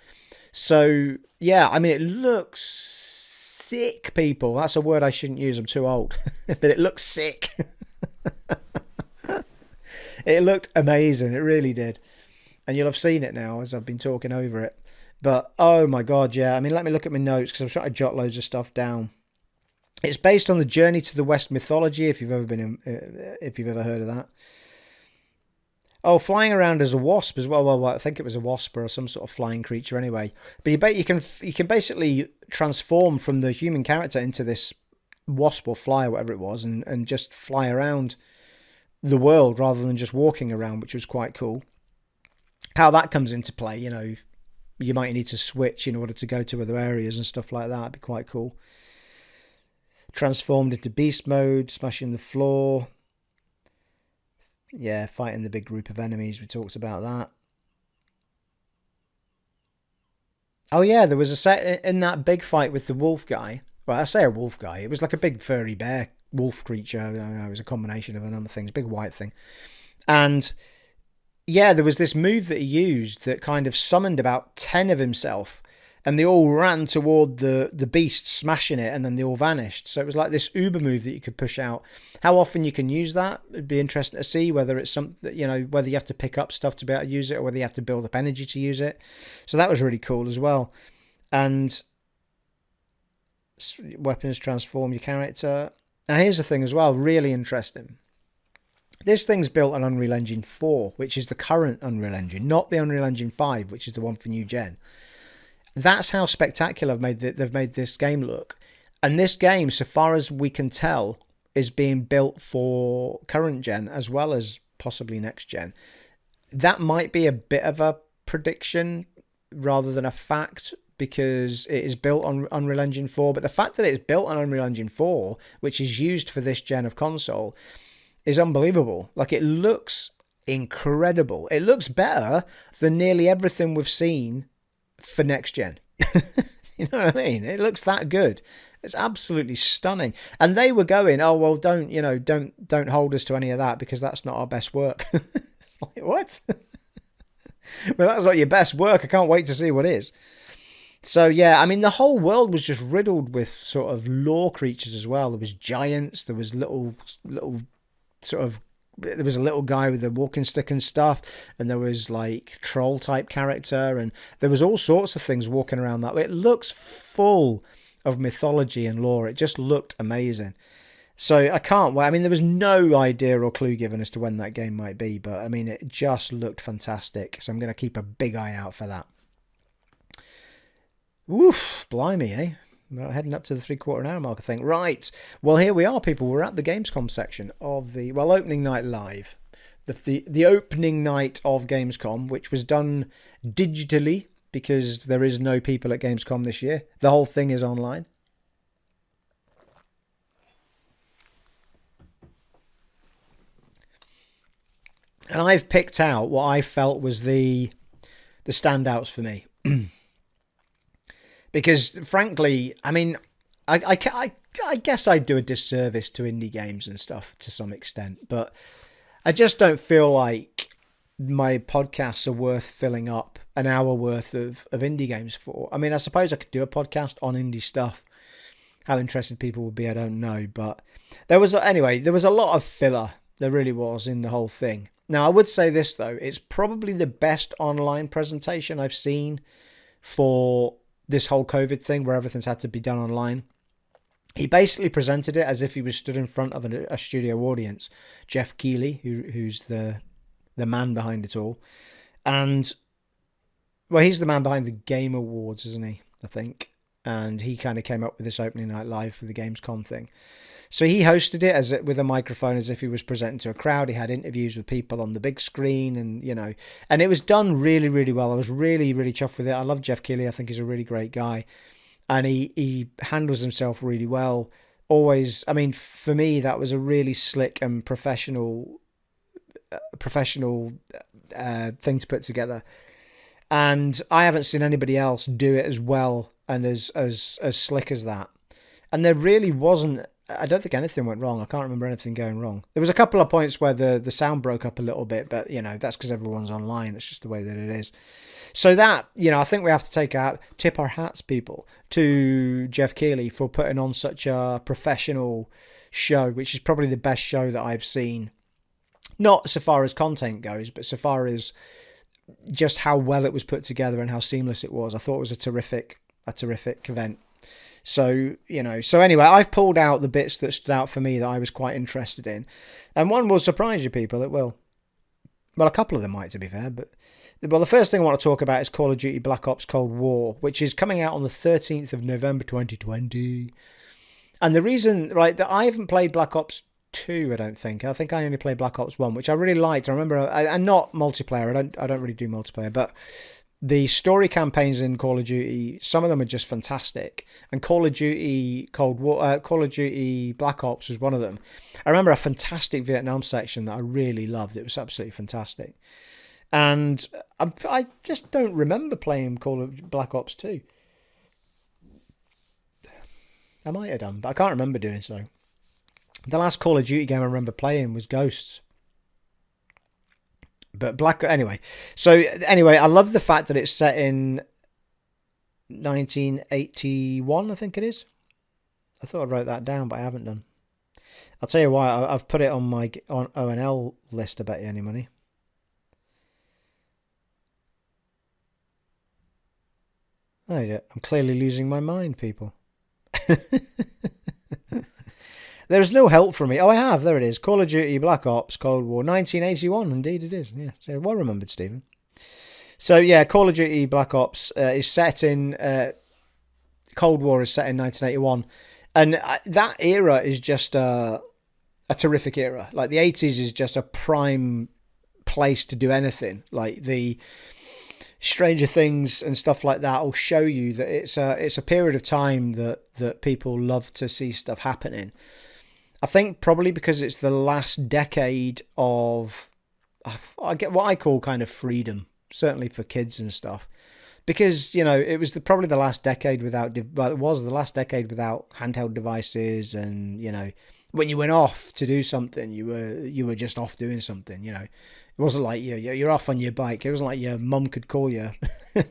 So, yeah, I mean, it looks sick, people. That's a word I shouldn't use. I'm too old. But it looks sick. It looked amazing. It really did. And you'll have seen it now as I've been talking over it. But, oh my god, yeah. I mean, let me look at my notes, because I'm trying to jot loads of stuff down. It's based on the Journey to the West mythology, if you've ever heard of that. Oh, flying around as a wasp as well. Well, I think it was a wasp or some sort of flying creature anyway. But you can basically transform from the human character into this wasp or fly or whatever it was, and just fly around the world rather than just walking around, which was quite cool. How that comes into play, you know, you might need to switch in order to go to other areas and stuff like that. It'd be quite cool. Transformed into beast mode, smashing the floor. Yeah, fighting the big group of enemies. We talked about that. Oh yeah, there was a set in that big fight with the wolf guy. Well, I say a wolf guy. It was like a big furry bear wolf creature. I don't know, it was a combination of a number of things. Big white thing. And yeah, there was this move that he used that kind of summoned about 10 of himself, and they all ran toward the beast, smashing it, and then they all vanished. So it was like this uber move that you could push out. How often you can use that, it'd be interesting to see, whether it's whether you have to pick up stuff to be able to use it, or whether you have to build up energy to use it. So that was really cool as well. And weapons transform your character. Now here's the thing as well, really interesting. This thing's built on Unreal Engine 4, which is the current Unreal Engine, not the Unreal Engine 5, which is the one for new gen. That's how spectacular they've made this game look. And this game, so far as we can tell, is being built for current gen as well as possibly next gen. That might be a bit of a prediction rather than a fact, because it is built on Unreal Engine 4. But the fact that it's built on Unreal Engine 4, which is used for this gen of console, is unbelievable. Like, it looks incredible. It looks better than nearly everything we've seen for next gen. You know what I mean? It looks that good. It's absolutely stunning. And they were going, oh well, don't hold us to any of that because that's not our best work. Like, what? Well, that's not your best work. I can't wait to see what is. So yeah, I mean, the whole world was just riddled with sort of lore creatures as well. There was giants. There was little sort of. There was a little guy with a walking stick and stuff, and there was like troll type character, and there was all sorts of things walking around that way. It looks full of mythology and lore. It just looked amazing. So I can't wait. I mean, there was no idea or clue given as to when that game might be, but I mean, it just looked fantastic. So I'm going to keep a big eye out for that. Woof, blimey, eh? We're heading up to the 3/4 hour mark, I think. Right. Well, here we are, people. We're at the Gamescom section of the, well, opening night live. The opening night of Gamescom, which was done digitally because there is no people at Gamescom this year. The whole thing is online. And I've picked out what I felt was the standouts for me. Because, frankly, I mean, I guess I'd do a disservice to indie games and stuff to some extent, but I just don't feel like my podcasts are worth filling up an hour worth of indie games for. I mean, I suppose I could do a podcast on indie stuff. How interested people would be, I don't know. But there was a lot of filler. There really was in the whole thing. Now, I would say this, though. It's probably the best online presentation I've seen for this whole COVID thing where everything's had to be done online. He basically presented it as if he was stood in front of a studio audience. Jeff Keighley, who's the man behind it all. And, well, he's the man behind the Game Awards, isn't he? I think. And he kind of came up with this opening night live for the Gamescom thing. So he hosted it with a microphone as if he was presenting to a crowd. He had interviews with people on the big screen and it was done really, really well. I was really, really chuffed with it. I love Jeff Keighley. I think he's a really great guy. And he handles himself really well. Always, I mean, for me, that was a really slick and professional thing to put together. And I haven't seen anybody else do it as well and as slick as that. And there really wasn't, I don't think anything went wrong. I can't remember anything going wrong. There was a couple of points where the sound broke up a little bit, but, that's because everyone's online. It's just the way that it is. So that, I think we have to tip our hats, people, to Jeff Keighley for putting on such a professional show, which is probably the best show that I've seen. Not so far as content goes, but so far as just how well it was put together and how seamless it was. I thought it was a terrific event. So, so anyway, I've pulled out the bits that stood out for me that I was quite interested in. And one will surprise you people, it will. Well, a couple of them might, to be fair. But the first thing I want to talk about is Call of Duty Black Ops Cold War, which is coming out on the 13th of November 2020. And the reason, right, that I haven't played Black Ops 2, I don't think. I think I only played Black Ops 1, which I really liked. I remember, and not multiplayer. I don't really do multiplayer, but the story campaigns in Call of Duty, some of them are just fantastic. And Call of Duty Call of Duty Black Ops was one of them. I remember a fantastic Vietnam section that I really loved. It was absolutely fantastic. And I just don't remember playing Call of Black Ops 2. I might have done, but I can't remember doing so. The last Call of Duty game I remember playing was Ghosts. But anyway, I love the fact that it's set in 1981, I think it is. I thought I wrote that down, but I haven't done. I'll tell you why. I've put it on my ONL list. I bet you any money. Oh yeah, I'm clearly losing my mind, people. There's no help from me. Oh, I have. There it is. Call of Duty Black Ops Cold War 1981. Indeed it is. Yeah. So well remembered, Stephen. So yeah, Call of Duty Black Ops is set in Cold War is set in 1981, and that era is just a terrific era. Like the 80s is just a prime place to do anything. Like the Stranger Things and stuff like that will show you that it's a period of time that people love to see stuff happening. I think probably because it's the last decade of I get what I call kind of freedom, certainly for kids and stuff. Because it was probably the last decade without well, it was the last decade without handheld devices, and when you went off to do something, you were just off doing something. It wasn't like you're off on your bike. It wasn't like your mum could call you.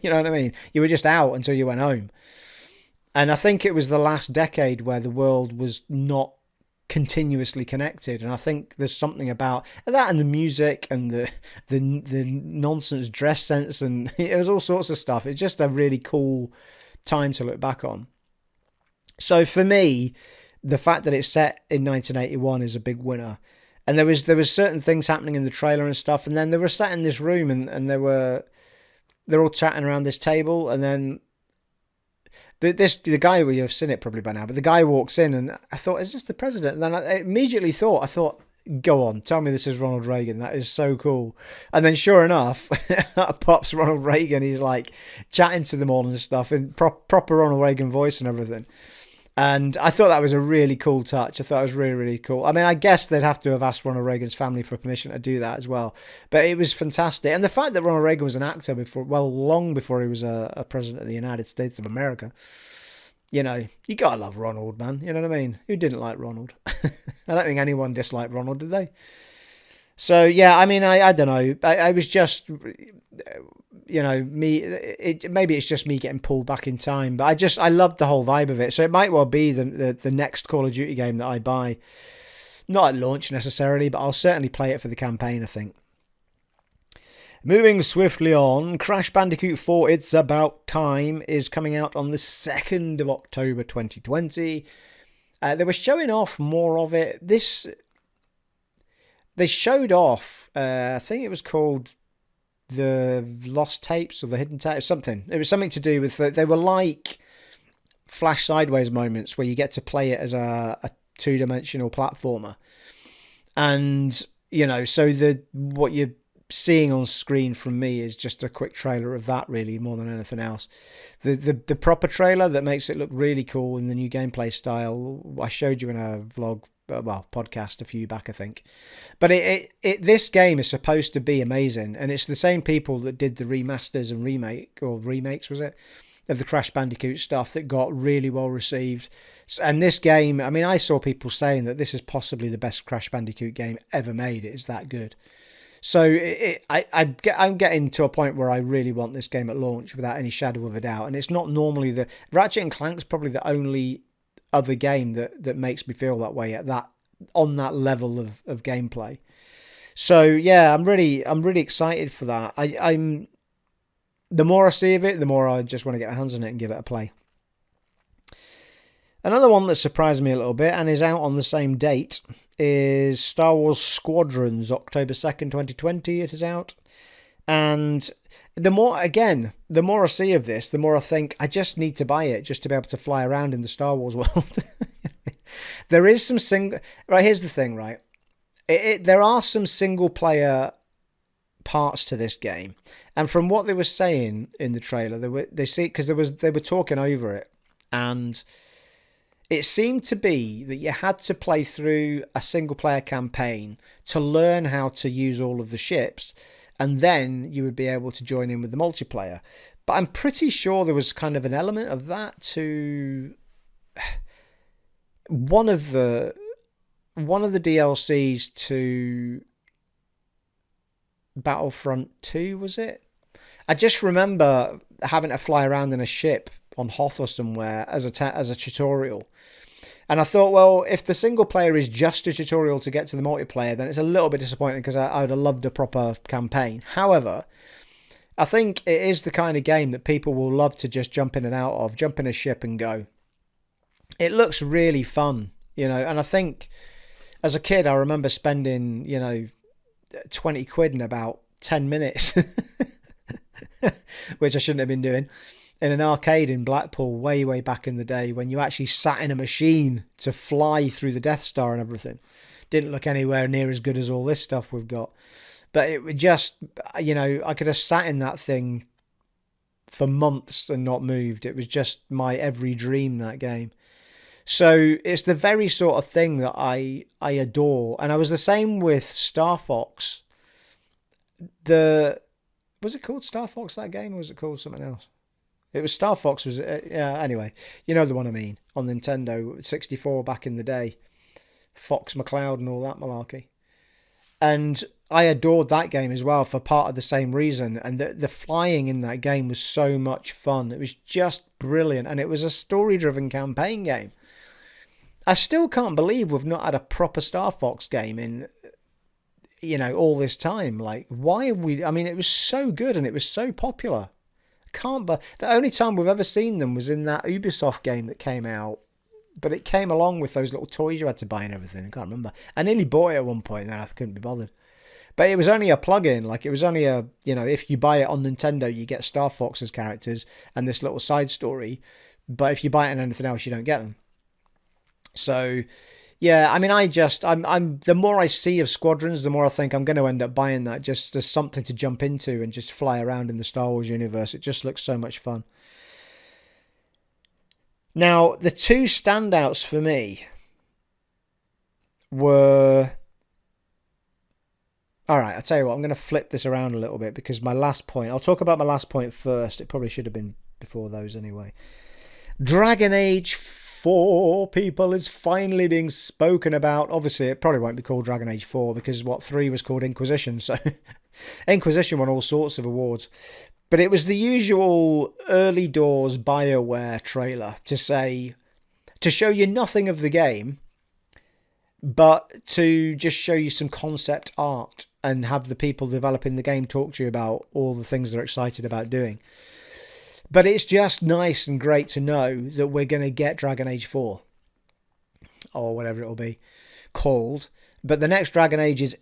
You know what I mean? You were just out until you went home. And I think it was the last decade where the world was not continuously connected, and I think there's something about that, and the music and the nonsense dress sense, and it was all sorts of stuff. It's just a really cool time to look back on. So for me, the fact that it's set in 1981 is a big winner. And there was certain things happening in the trailer and stuff, and then they were sat in this room, and they're all chatting around this table, and then the guy, well, you've seen it probably by now, but the guy walks in, and I thought, is this the president? And then I immediately thought, go on, tell me this is Ronald Reagan. That is so cool. And then sure enough, pops Ronald Reagan. He's like chatting to them all and stuff in proper Ronald Reagan voice and everything. And I thought that was a really cool touch. I thought it was really, really cool. I mean, I guess they'd have to have asked Ronald Reagan's family for permission to do that as well. But it was fantastic. And the fact that Ronald Reagan was an actor long before he was a president of the United States of America, you gotta love Ronald, man. You know what I mean? Who didn't like Ronald? I don't think anyone disliked Ronald, did they? So, yeah, I mean, I don't know. I was just, me. Maybe it's just me getting pulled back in time, but I loved the whole vibe of it. So it might well be the next Call of Duty game that I buy. Not at launch necessarily, but I'll certainly play it for the campaign, I think. Moving swiftly on, Crash Bandicoot 4 It's About Time is coming out on the 2nd of October 2020. They were showing off more of it. They showed off, I think it was called the Lost Tapes or the Hidden Tapes, something. It was something to do with, they were like flash sideways moments where you get to play it as a two-dimensional platformer. And, so what you're seeing on screen from me is just a quick trailer of that, really, more than anything else. The proper trailer that makes it look really cool in the new gameplay style, I showed you in a vlog, podcast a few back, I think. But this game is supposed to be amazing, and it's the same people that did the remasters and remakes, was it, of the Crash Bandicoot stuff that got really well received. And this game, I mean, I saw people saying that this is possibly the best Crash Bandicoot game ever made. It is that good. So I'm getting to a point where I really want this game at launch without any shadow of a doubt. And it's not normally Ratchet and Clank's probably the only other game that makes me feel that way on that level of gameplay. So yeah, I'm really excited for that. I'm the more I see of it, the more I just want to get my hands on it and give it a play. Another one that surprised me a little bit and is out on the same date is Star Wars Squadrons, October 2nd, 2020. It is out. And the more I see of this, the more I think I just need to buy it just to be able to fly around in the Star Wars world. There is some right, here's the thing, right? There are some single player parts to this game, and from what they were saying in the trailer, they were talking over it, and it seemed to be that you had to play through a single player campaign to learn how to use all of the ships, and then you would be able to join in with the multiplayer. But I'm pretty sure there was kind of an element of that to one of the DLCs to Battlefront 2, was it? I just remember having to fly around in a ship on Hoth or somewhere as a tutorial. And I thought, well, if the single player is just a tutorial to get to the multiplayer, then it's a little bit disappointing because I would have loved a proper campaign. However, I think it is the kind of game that people will love to just jump in and out of, jump in a ship and go. It looks really fun, and I think as a kid, I remember spending, 20 quid in about 10 minutes which I shouldn't have been doing, in an arcade in Blackpool way, way back in the day when you actually sat in a machine to fly through the Death Star and everything. Didn't look anywhere near as good as all this stuff we've got. But it would just, I could have sat in that thing for months and not moved. It was just my every dream, that game. So it's the very sort of thing that I adore. And I was the same with Star Fox. Was it called Star Fox, that game, or was it called something else? It was Star Fox, was it? Yeah, anyway. You know the one I mean. On Nintendo 64 back in the day. Fox McCloud and all that malarkey. And I adored that game as well for part of the same reason. And the flying in that game was so much fun. It was just brilliant. And it was a story-driven campaign game. I still can't believe we've not had a proper Star Fox game in, all this time. Like, why have we... I mean, it was so good and it was so popular. The only time we've ever seen them was in that Ubisoft game that came out. But it came along with those little toys you had to buy and everything. I can't remember. I nearly bought it at one point and then I couldn't be bothered. But it was only a plug-in. Like, it was only if you buy it on Nintendo, you get Star Fox's characters and this little side story. But if you buy it on anything else, you don't get them. So, yeah, I mean, I'm the more I see of Squadrons, the more I think I'm going to end up buying that just as something to jump into and just fly around in the Star Wars universe. It just looks so much fun. Now, the two standouts for me were... All right, I'll tell you what, I'm going to flip this around a little bit because my last point... I'll talk about my last point first. It probably should have been before those anyway. Dragon Age 4, people, is finally being spoken about. Obviously, it probably won't be called Dragon Age 4 because 3 was called Inquisition. So Inquisition won all sorts of awards. But it was the usual early doors BioWare trailer to show you nothing of the game, but to just show you some concept art and have the people developing the game talk to you about all the things they're excited about doing. But it's just nice and great to know that we're going to get Dragon Age 4 or whatever it'll be called. But the next Dragon Age is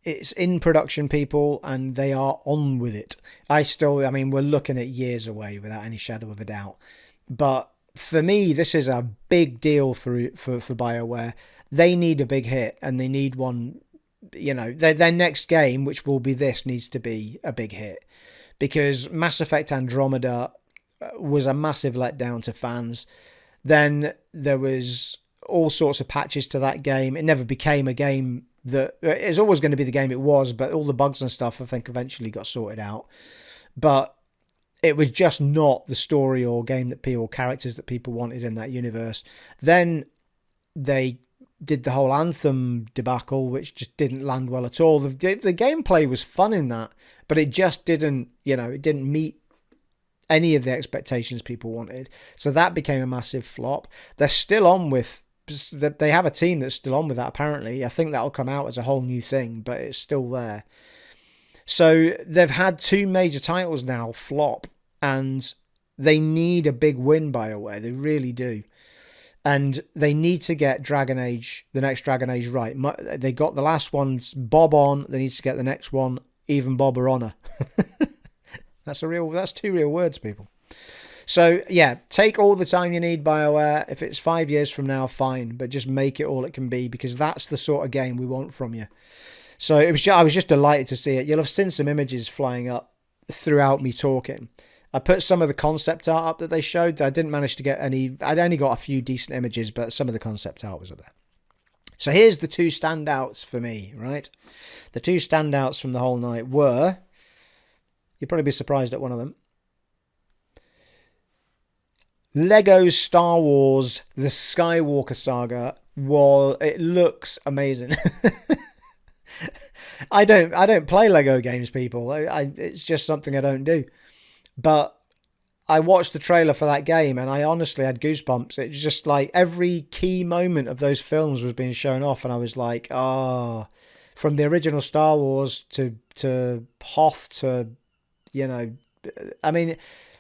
it's in production, people, and they are on with it. We're looking at years away without any shadow of a doubt. But for me, this is a big deal for BioWare. They need a big hit, and they need one, their next game, which will be this, needs to be a big hit. Because Mass Effect Andromeda was a massive letdown to fans. Then there was all sorts of patches to that game. It never became a game that... It's always going to be the game it was, but all the bugs and stuff, I think, eventually got sorted out. But it was just not the story or game that people... characters that people wanted in that universe. Then they did the whole Anthem debacle, which just didn't land well at all. The gameplay was fun in that, but it just didn't, it didn't meet any of the expectations people wanted. So that became a massive flop. They're still on with... They have a team that's still on with that, apparently. I think that'll come out as a whole new thing, but it's still there. So they've had two major titles now flop, and they need a big win, BioWare. They really do. And they need to get the next Dragon Age right. They got the last one bob on. They need to get the next one even bobber honor. That's two real words, people. So, yeah, take all the time you need, BioWare. If it's 5 years from now, fine. But just make it all it can be, because that's the sort of game we want from you. So I was just delighted to see it. You'll have seen some images flying up throughout me talking. I put some of the concept art up that they showed. I didn't manage to get any... I'd only got a few decent images, but some of the concept art was up there. So here's the two standouts for me, right? The two standouts from the whole night were... You'll probably be surprised at one of them. Lego Star Wars The Skywalker Saga. It looks amazing. I don't play Lego games, people. It's just something I don't do. But I watched the trailer for that game and I honestly had goosebumps. It's just like every key moment of those films was being shown off, and I was like, from the original Star Wars to Hoth to,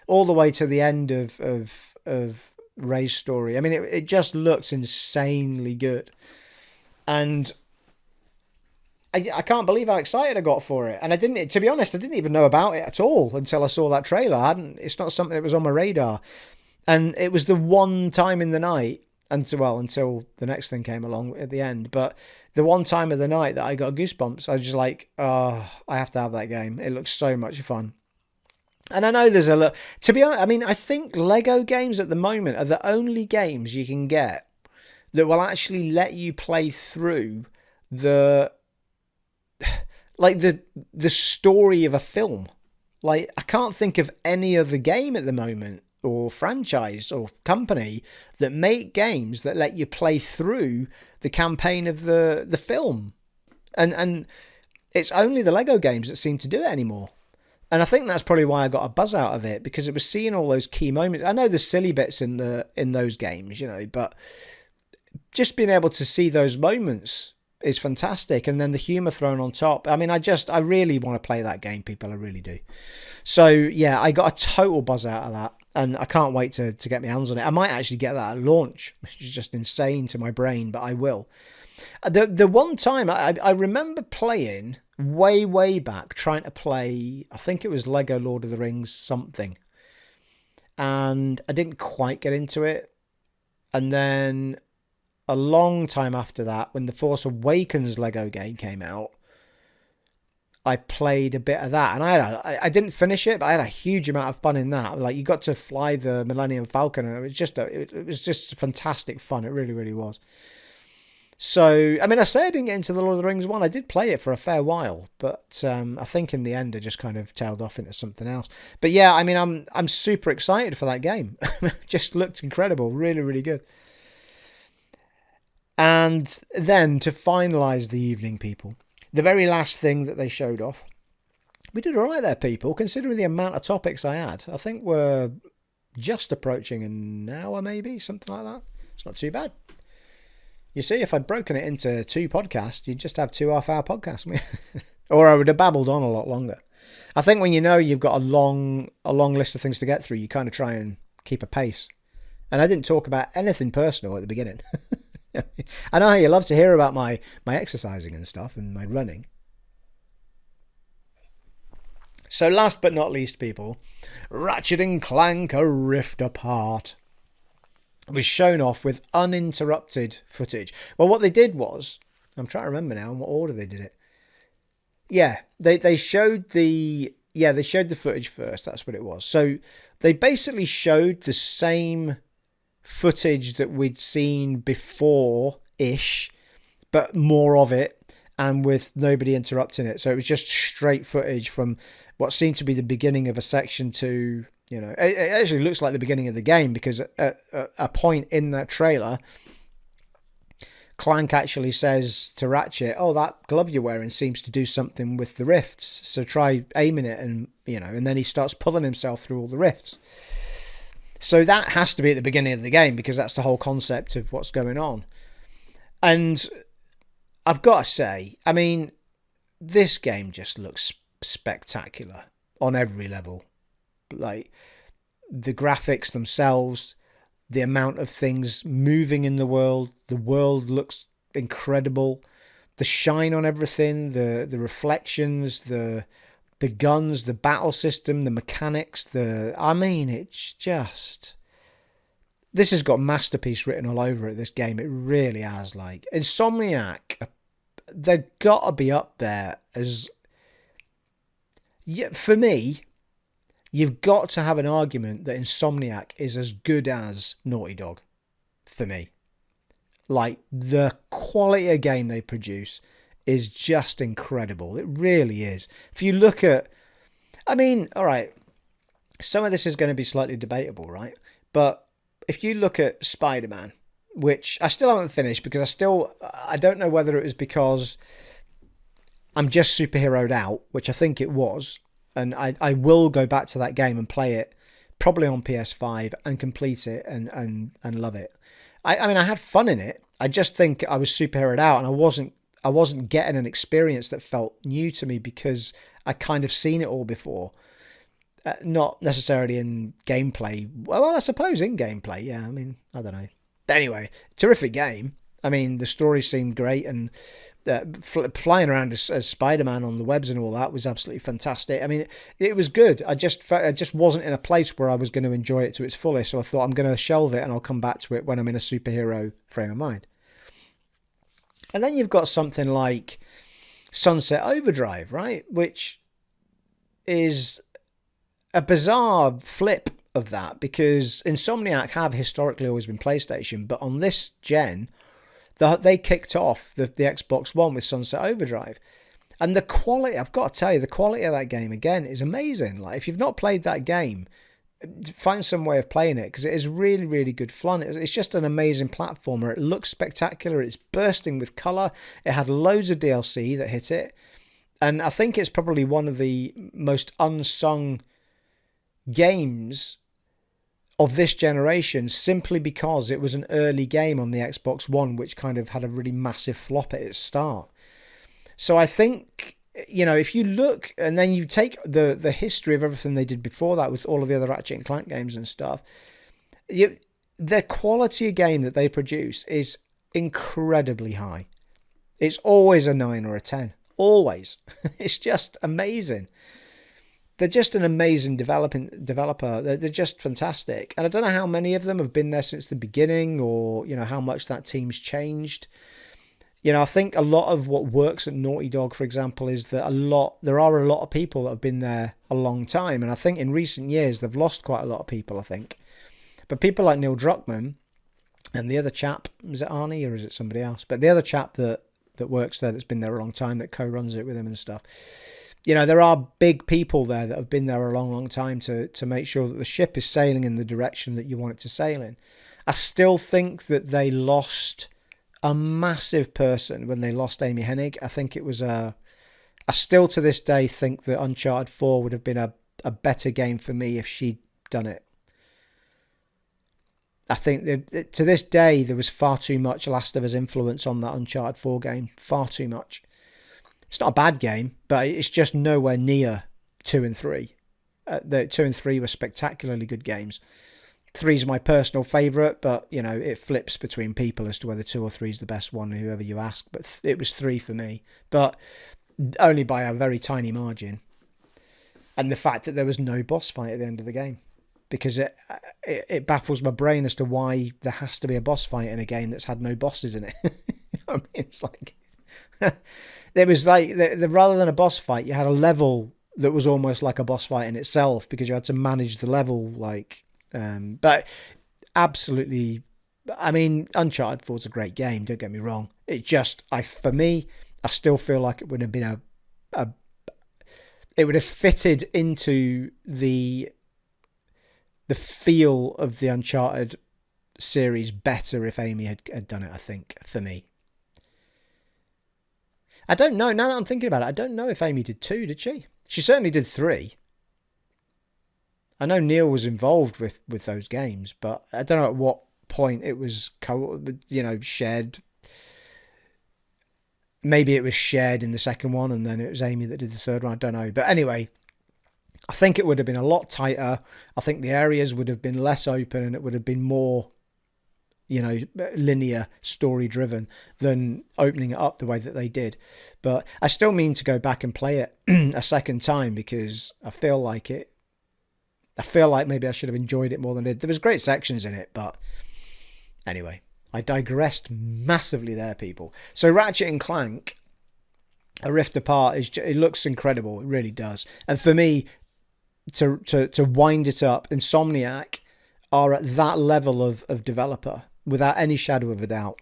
all the way to the end of Rey's story. I mean, it just looks insanely good. And I can't believe how excited I got for it. And I didn't, to be honest, I didn't even know about it at all until I saw that trailer. It's not something that was on my radar. And it was the one time in the night, until the next thing came along at the end. But the one time of the night that I got goosebumps, I was just like, oh, I have to have that game. It looks so much fun. And I know there's a lot, to be honest, I mean, I think Lego games at the moment are the only games you can get that will actually let you play through the story of a film. Like, I can't think of any other game at the moment, or franchise or company, that make games that let you play through the campaign of the film. And it's only the Lego games that seem to do it anymore. And I think that's probably why I got a buzz out of it, because it was seeing all those key moments. I know there's silly bits in those games, but just being able to see those moments is fantastic. And then the humor thrown on top. I mean, I really want to play that game, people. I really do. So yeah, I got a total buzz out of that. And I can't wait to get my hands on it. I might actually get that at launch, which is just insane to my brain, but I will. The one time I remember playing way back, trying to play, I think it was Lego Lord of the Rings something. And I didn't quite get into it. And then a long time after that, when the Force Awakens Lego game came out, I played a bit of that, and I didn't finish it, but I had a huge amount of fun in that. Like, you got to fly the Millennium Falcon, and it was just fantastic fun. It really, really was. So, I mean, I say I didn't get into the Lord of the Rings one. I did play it for a fair while, but I think in the end I just kind of tailed off into something else. But yeah, I mean, I'm super excited for that game. It just looked incredible, really, really good. And then to finalise the evening, people, the very last thing that they showed off, we did all right there, people, considering the amount of topics I had. I think we're just approaching an hour, maybe, something like that. It's not too bad. You see, if I'd broken it into 2 podcasts, you'd just have 2 half-hour podcasts. Or I would have babbled on a lot longer. I think when you know you've got a long list of things to get through, you kind of try and keep a pace. And I didn't talk about anything personal at the beginning. I know how you love to hear about my exercising and stuff and my running. So last but not least, people, Ratchet and Clank: A Rift Apart was shown off with uninterrupted footage. Well, what they did was, I'm trying to remember now in what order they did it. Yeah, they showed the footage first. That's what it was. So they basically showed the same footage that we'd seen before-ish, but more of it, and with nobody interrupting it. So it was just straight footage from what seemed to be the beginning of a section to, it actually looks like the beginning of the game, because at a point in that trailer, Clank actually says to Ratchet, "Oh, that glove you're wearing seems to do something with the rifts, so try aiming it," and then he starts pulling himself through all the rifts. So that has to be at the beginning of the game, because that's the whole concept of what's going on. And I've got to say, I mean, this game just looks spectacular on every level. Like, the graphics themselves, the amount of things moving in the world looks incredible. The shine on everything, the reflections, the guns, the battle system, the mechanics, it's just... This has got masterpiece written all over it, this game. It really has. Like, Insomniac, they've got to be up there as... Yeah, for me, you've got to have an argument that Insomniac is as good as Naughty Dog, for me. Like, the quality of game they produce is just incredible. It really is. If you look at... I mean, all right, some of this is going to be slightly debatable, right? But if you look at Spider-Man, which I still haven't finished, because I don't know whether it was because I'm just superheroed out, which I think it was, and I will go back to that game and play it, probably on PS5, and complete it and love it. I mean, I had fun in it. I just think I was superheroed out, and I wasn't getting an experience that felt new to me, because I kind of seen it all before. Not necessarily in gameplay. Well, I suppose in gameplay, yeah. I mean, I don't know. Anyway, terrific game. I mean, the story seemed great, and flying around as Spider-Man on the webs and all that was absolutely fantastic. I mean, it was good. I just wasn't in a place where I was going to enjoy it to its fullest. So I thought I'm going to shelve it and I'll come back to it when I'm in a superhero frame of mind. And then you've got something like Sunset Overdrive, right? Which is a bizarre flip of that, because Insomniac have historically always been PlayStation, but on this gen, they kicked off the Xbox One with Sunset Overdrive. And the quality, I've got to tell you, the quality of that game, again, is amazing. Like, if you've not played that game, find some way of playing it, because it is really, really good fun. It's just an amazing platformer. It looks spectacular. It's bursting with colour. It had loads of DLC that hit it. And I think it's probably one of the most unsung games of this generation, simply because it was an early game on the Xbox One, which kind of had a really massive flop at its start. So I think, you know, if you look and then you take the history of everything they did before that with all of the other Ratchet and Clank games and stuff, the quality of game that they produce is incredibly high. It's always a 9 or a 10. Always. It's just amazing. They're just an amazing developer. They're just fantastic. And I don't know how many of them have been there since the beginning, or, you know, how much that team's changed. You know, I think a lot of what works at Naughty Dog, for example, is that there are a lot of people that have been there a long time. And I think in recent years, they've lost quite a lot of people, I think. But people like Neil Druckmann and the other chap, is it Arnie or is it somebody else? But the other chap that works there, that's been there a long time, that co-runs it with him and stuff. You know, there are big people there that have been there a long, long time to make sure that the ship is sailing in the direction that you want it to sail in. I still think that they lost a massive person when they lost Amy Hennig. I think it was I still to this day think that Uncharted 4 would have been a better game for me if she'd done it. I think that to this day there was far too much Last of Us influence on that Uncharted 4 game. Far too much. It's not a bad game, but it's just nowhere near 2 and 3. The 2 and 3 were spectacularly good games. 3 is my personal favourite, but, you know, it flips between people as to whether 2 or 3 is the best one, whoever you ask. But it was 3 for me, but only by a very tiny margin. And the fact that there was no boss fight at the end of the game, because it baffles my brain as to why there has to be a boss fight in a game that's had no bosses in it. You know what I mean? It's like... It was like, rather than a boss fight, you had a level that was almost like a boss fight in itself, because you had to manage the level, like... but absolutely, I mean, Uncharted 4 is a great game, don't get me wrong. It just, for me, I still feel like it would have been it would have fitted into the feel of the Uncharted series better if Amy had done it, I think, for me. I don't know, now that I'm thinking about it, I don't know if Amy did 2, did she? She certainly did 3. I know Neil was involved with those games, but I don't know at what point it was, shared. Maybe it was shared in the second one, and then it was Amy that did the third one. I don't know. But anyway, I think it would have been a lot tighter. I think the areas would have been less open, and it would have been more, linear, story-driven than opening it up the way that they did. But I still mean to go back and play it a second time, because I feel like maybe I should have enjoyed it more than I did. There was great sections in it, but anyway, I digressed massively there, people. So Ratchet and Clank, A Rift Apart, it looks incredible. It really does. And for me, to wind it up, Insomniac are at that level of developer without any shadow of a doubt.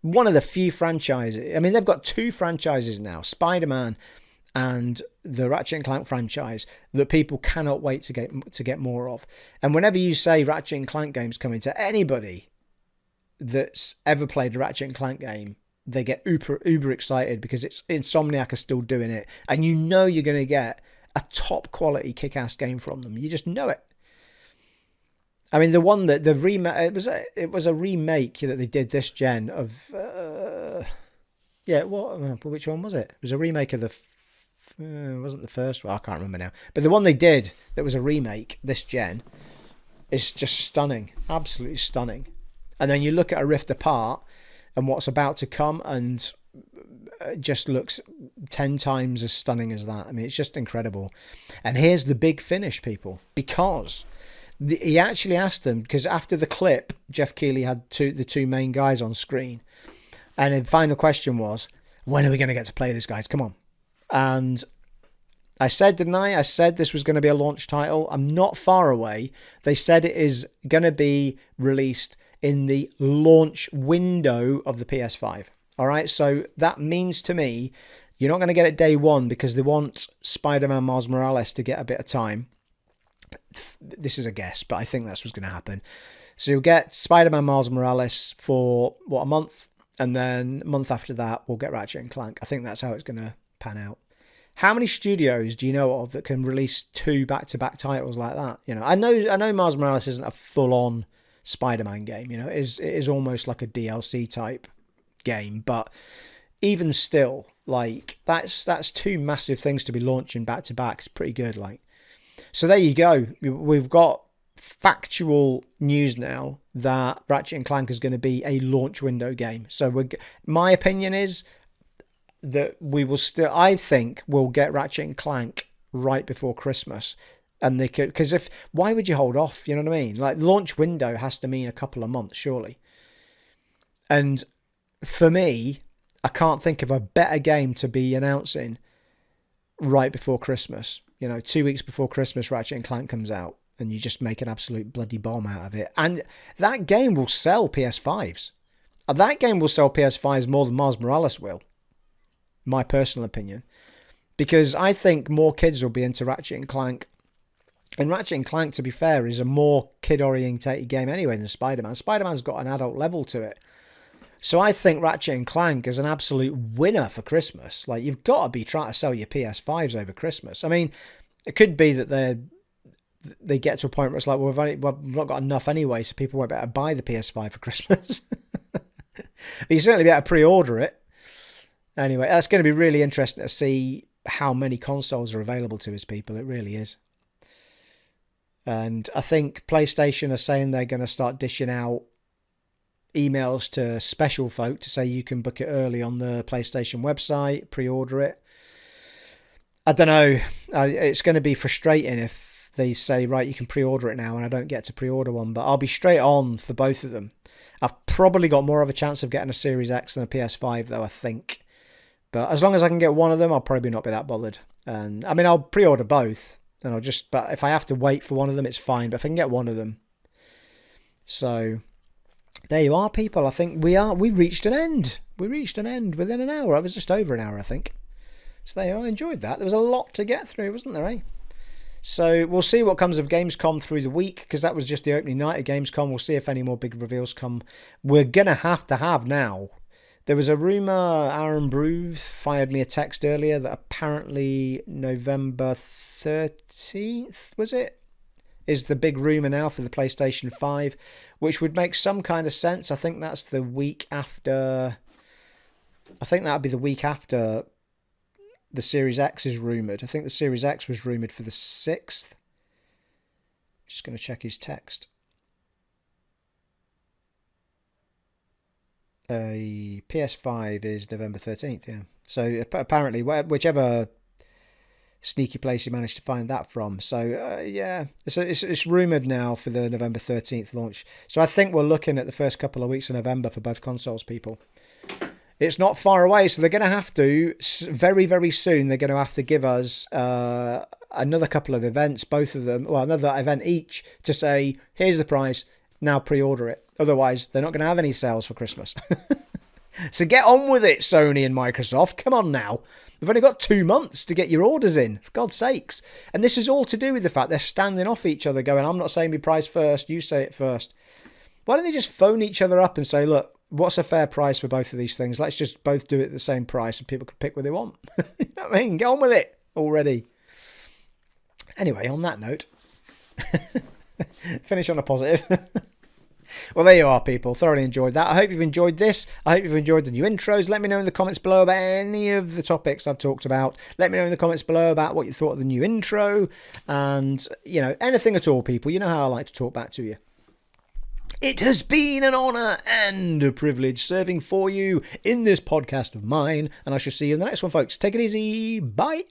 One of the few franchises. I mean, they've got 2 franchises now, Spider-Man and the Ratchet and Clank franchise, that people cannot wait to get more of. And whenever you say Ratchet and Clank games coming to anybody that's ever played a Ratchet and Clank game, they get uber excited, because it's Insomniac are still doing it, and you're going to get a top quality kick-ass game from them. You just know it. I mean, the one that the remake, it was a remake that they did this gen of which one was it? It was a remake of it wasn't the first one, I can't remember now. But the one they did that was a remake this gen is just stunning, absolutely stunning. And then you look at A Rift Apart, and what's about to come, and it just looks 10 times as stunning as that. I mean, it's just incredible. And here's the big finish, people, because he actually asked them, because after the clip, Jeff Keighley had the two main guys on screen, and the final question was, when are we going to get to play this, guys? Come on. And I said, didn't I? I said this was going to be a launch title. I'm not far away. They said it is going to be released in the launch window of the PS5. All right, so that means to me, you're not going to get it day one because they want Spider-Man Miles Morales to get a bit of time. This is a guess, but I think that's what's going to happen. So you'll get Spider-Man Miles Morales for, a month? And then a month after that, we'll get Ratchet and Clank. I think that's how it's going to pan out. How many studios do you know of that can release 2 back-to-back titles like that? I know Miles Morales isn't a full-on Spider-Man game. It is almost like a DLC type game, but even still, like that's 2 massive things to be launching back-to-back. It's pretty good. So there you go. We've got factual news now that Ratchet and Clank is going to be a launch window game. So my opinion is that I think we'll get Ratchet and Clank right before Christmas. And they could, because why would you hold off? You know what I mean? Like, launch window has to mean a couple of months, surely. And for me, I can't think of a better game to be announcing right before Christmas. 2 weeks before Christmas, Ratchet and Clank comes out, and you just make an absolute bloody bomb out of it. And that game will sell PS5s. That game will sell PS5s more than Miles Morales will. My personal opinion. Because I think more kids will be into Ratchet and Clank. And Ratchet and Clank, to be fair, is a more kid-orientated game anyway than Spider-Man. Spider-Man's got an adult level to it. So I think Ratchet and Clank is an absolute winner for Christmas. Like, you've got to be trying to sell your PS5s over Christmas. I mean, it could be that they get to a point where it's like, well, we've not got enough anyway, so people won't better buy the PS5 for Christmas. But you certainly better pre-order it. Anyway, that's going to be really interesting to see how many consoles are available to us people. It really is. And I think PlayStation are saying they're going to start dishing out emails to special folk to say you can book it early on the PlayStation website, pre-order it. I don't know. It's going to be frustrating if they say, right, you can pre-order it now, and I don't get to pre-order one. But I'll be straight on for both of them. I've probably got more of a chance of getting a Series X than a PS5, though, I think. But as long as I can get one of them, I'll probably not be that bothered. And I mean, I'll pre-order both. And but if I have to wait for one of them, it's fine. But if I can get one of them. So there you are, people. I think we reached an end. We reached an end within an hour. It was just over an hour, I think. So there you are. I enjoyed that. There was a lot to get through, wasn't there, eh? So we'll see what comes of Gamescom through the week, because that was just the opening night of Gamescom. We'll see if any more big reveals come. We're going to have now. There was a rumour, Aaron Brew fired me a text earlier that apparently November 13th, was it? Is the big rumour now for the PlayStation 5, which would make some kind of sense. I think that's the week after. I think that would be the week after the Series X is rumoured. I think the Series X was rumoured for the 6th. Just going to check his text. PS5 is November 13th, yeah. So apparently, whichever sneaky place you managed to find that from. So, yeah, it's rumoured now for the November 13th launch. So I think we're looking at the first couple of weeks of November for both consoles, people. It's not far away, so they're going to have to, very, very soon, they're going to have to give us another couple of events, both of them, well, another event each, to say, here's the price, now pre-order it. Otherwise, they're not going to have any sales for Christmas. So get on with it, Sony and Microsoft. Come on now. We've only got 2 months to get your orders in, for God's sakes. And this is all to do with the fact they're standing off each other going, I'm not saying my price first, you say it first. Why don't they just phone each other up and say, look, what's a fair price for both of these things? Let's just both do it at the same price and people can pick what they want. You know what I mean? Get on with it already. Anyway, on that note, finish on a positive. Well, there you are, people. Thoroughly enjoyed that. I hope you've enjoyed this. I hope you've enjoyed the new intros. Let me know in the comments below about any of the topics I've talked about. Let me know in the comments below about what you thought of the new intro. And, you know, anything at all, people. You know how I like to talk back to you. It has been an honour and a privilege serving for you in this podcast of mine, and I shall see you in the next one, folks. Take it easy. Bye.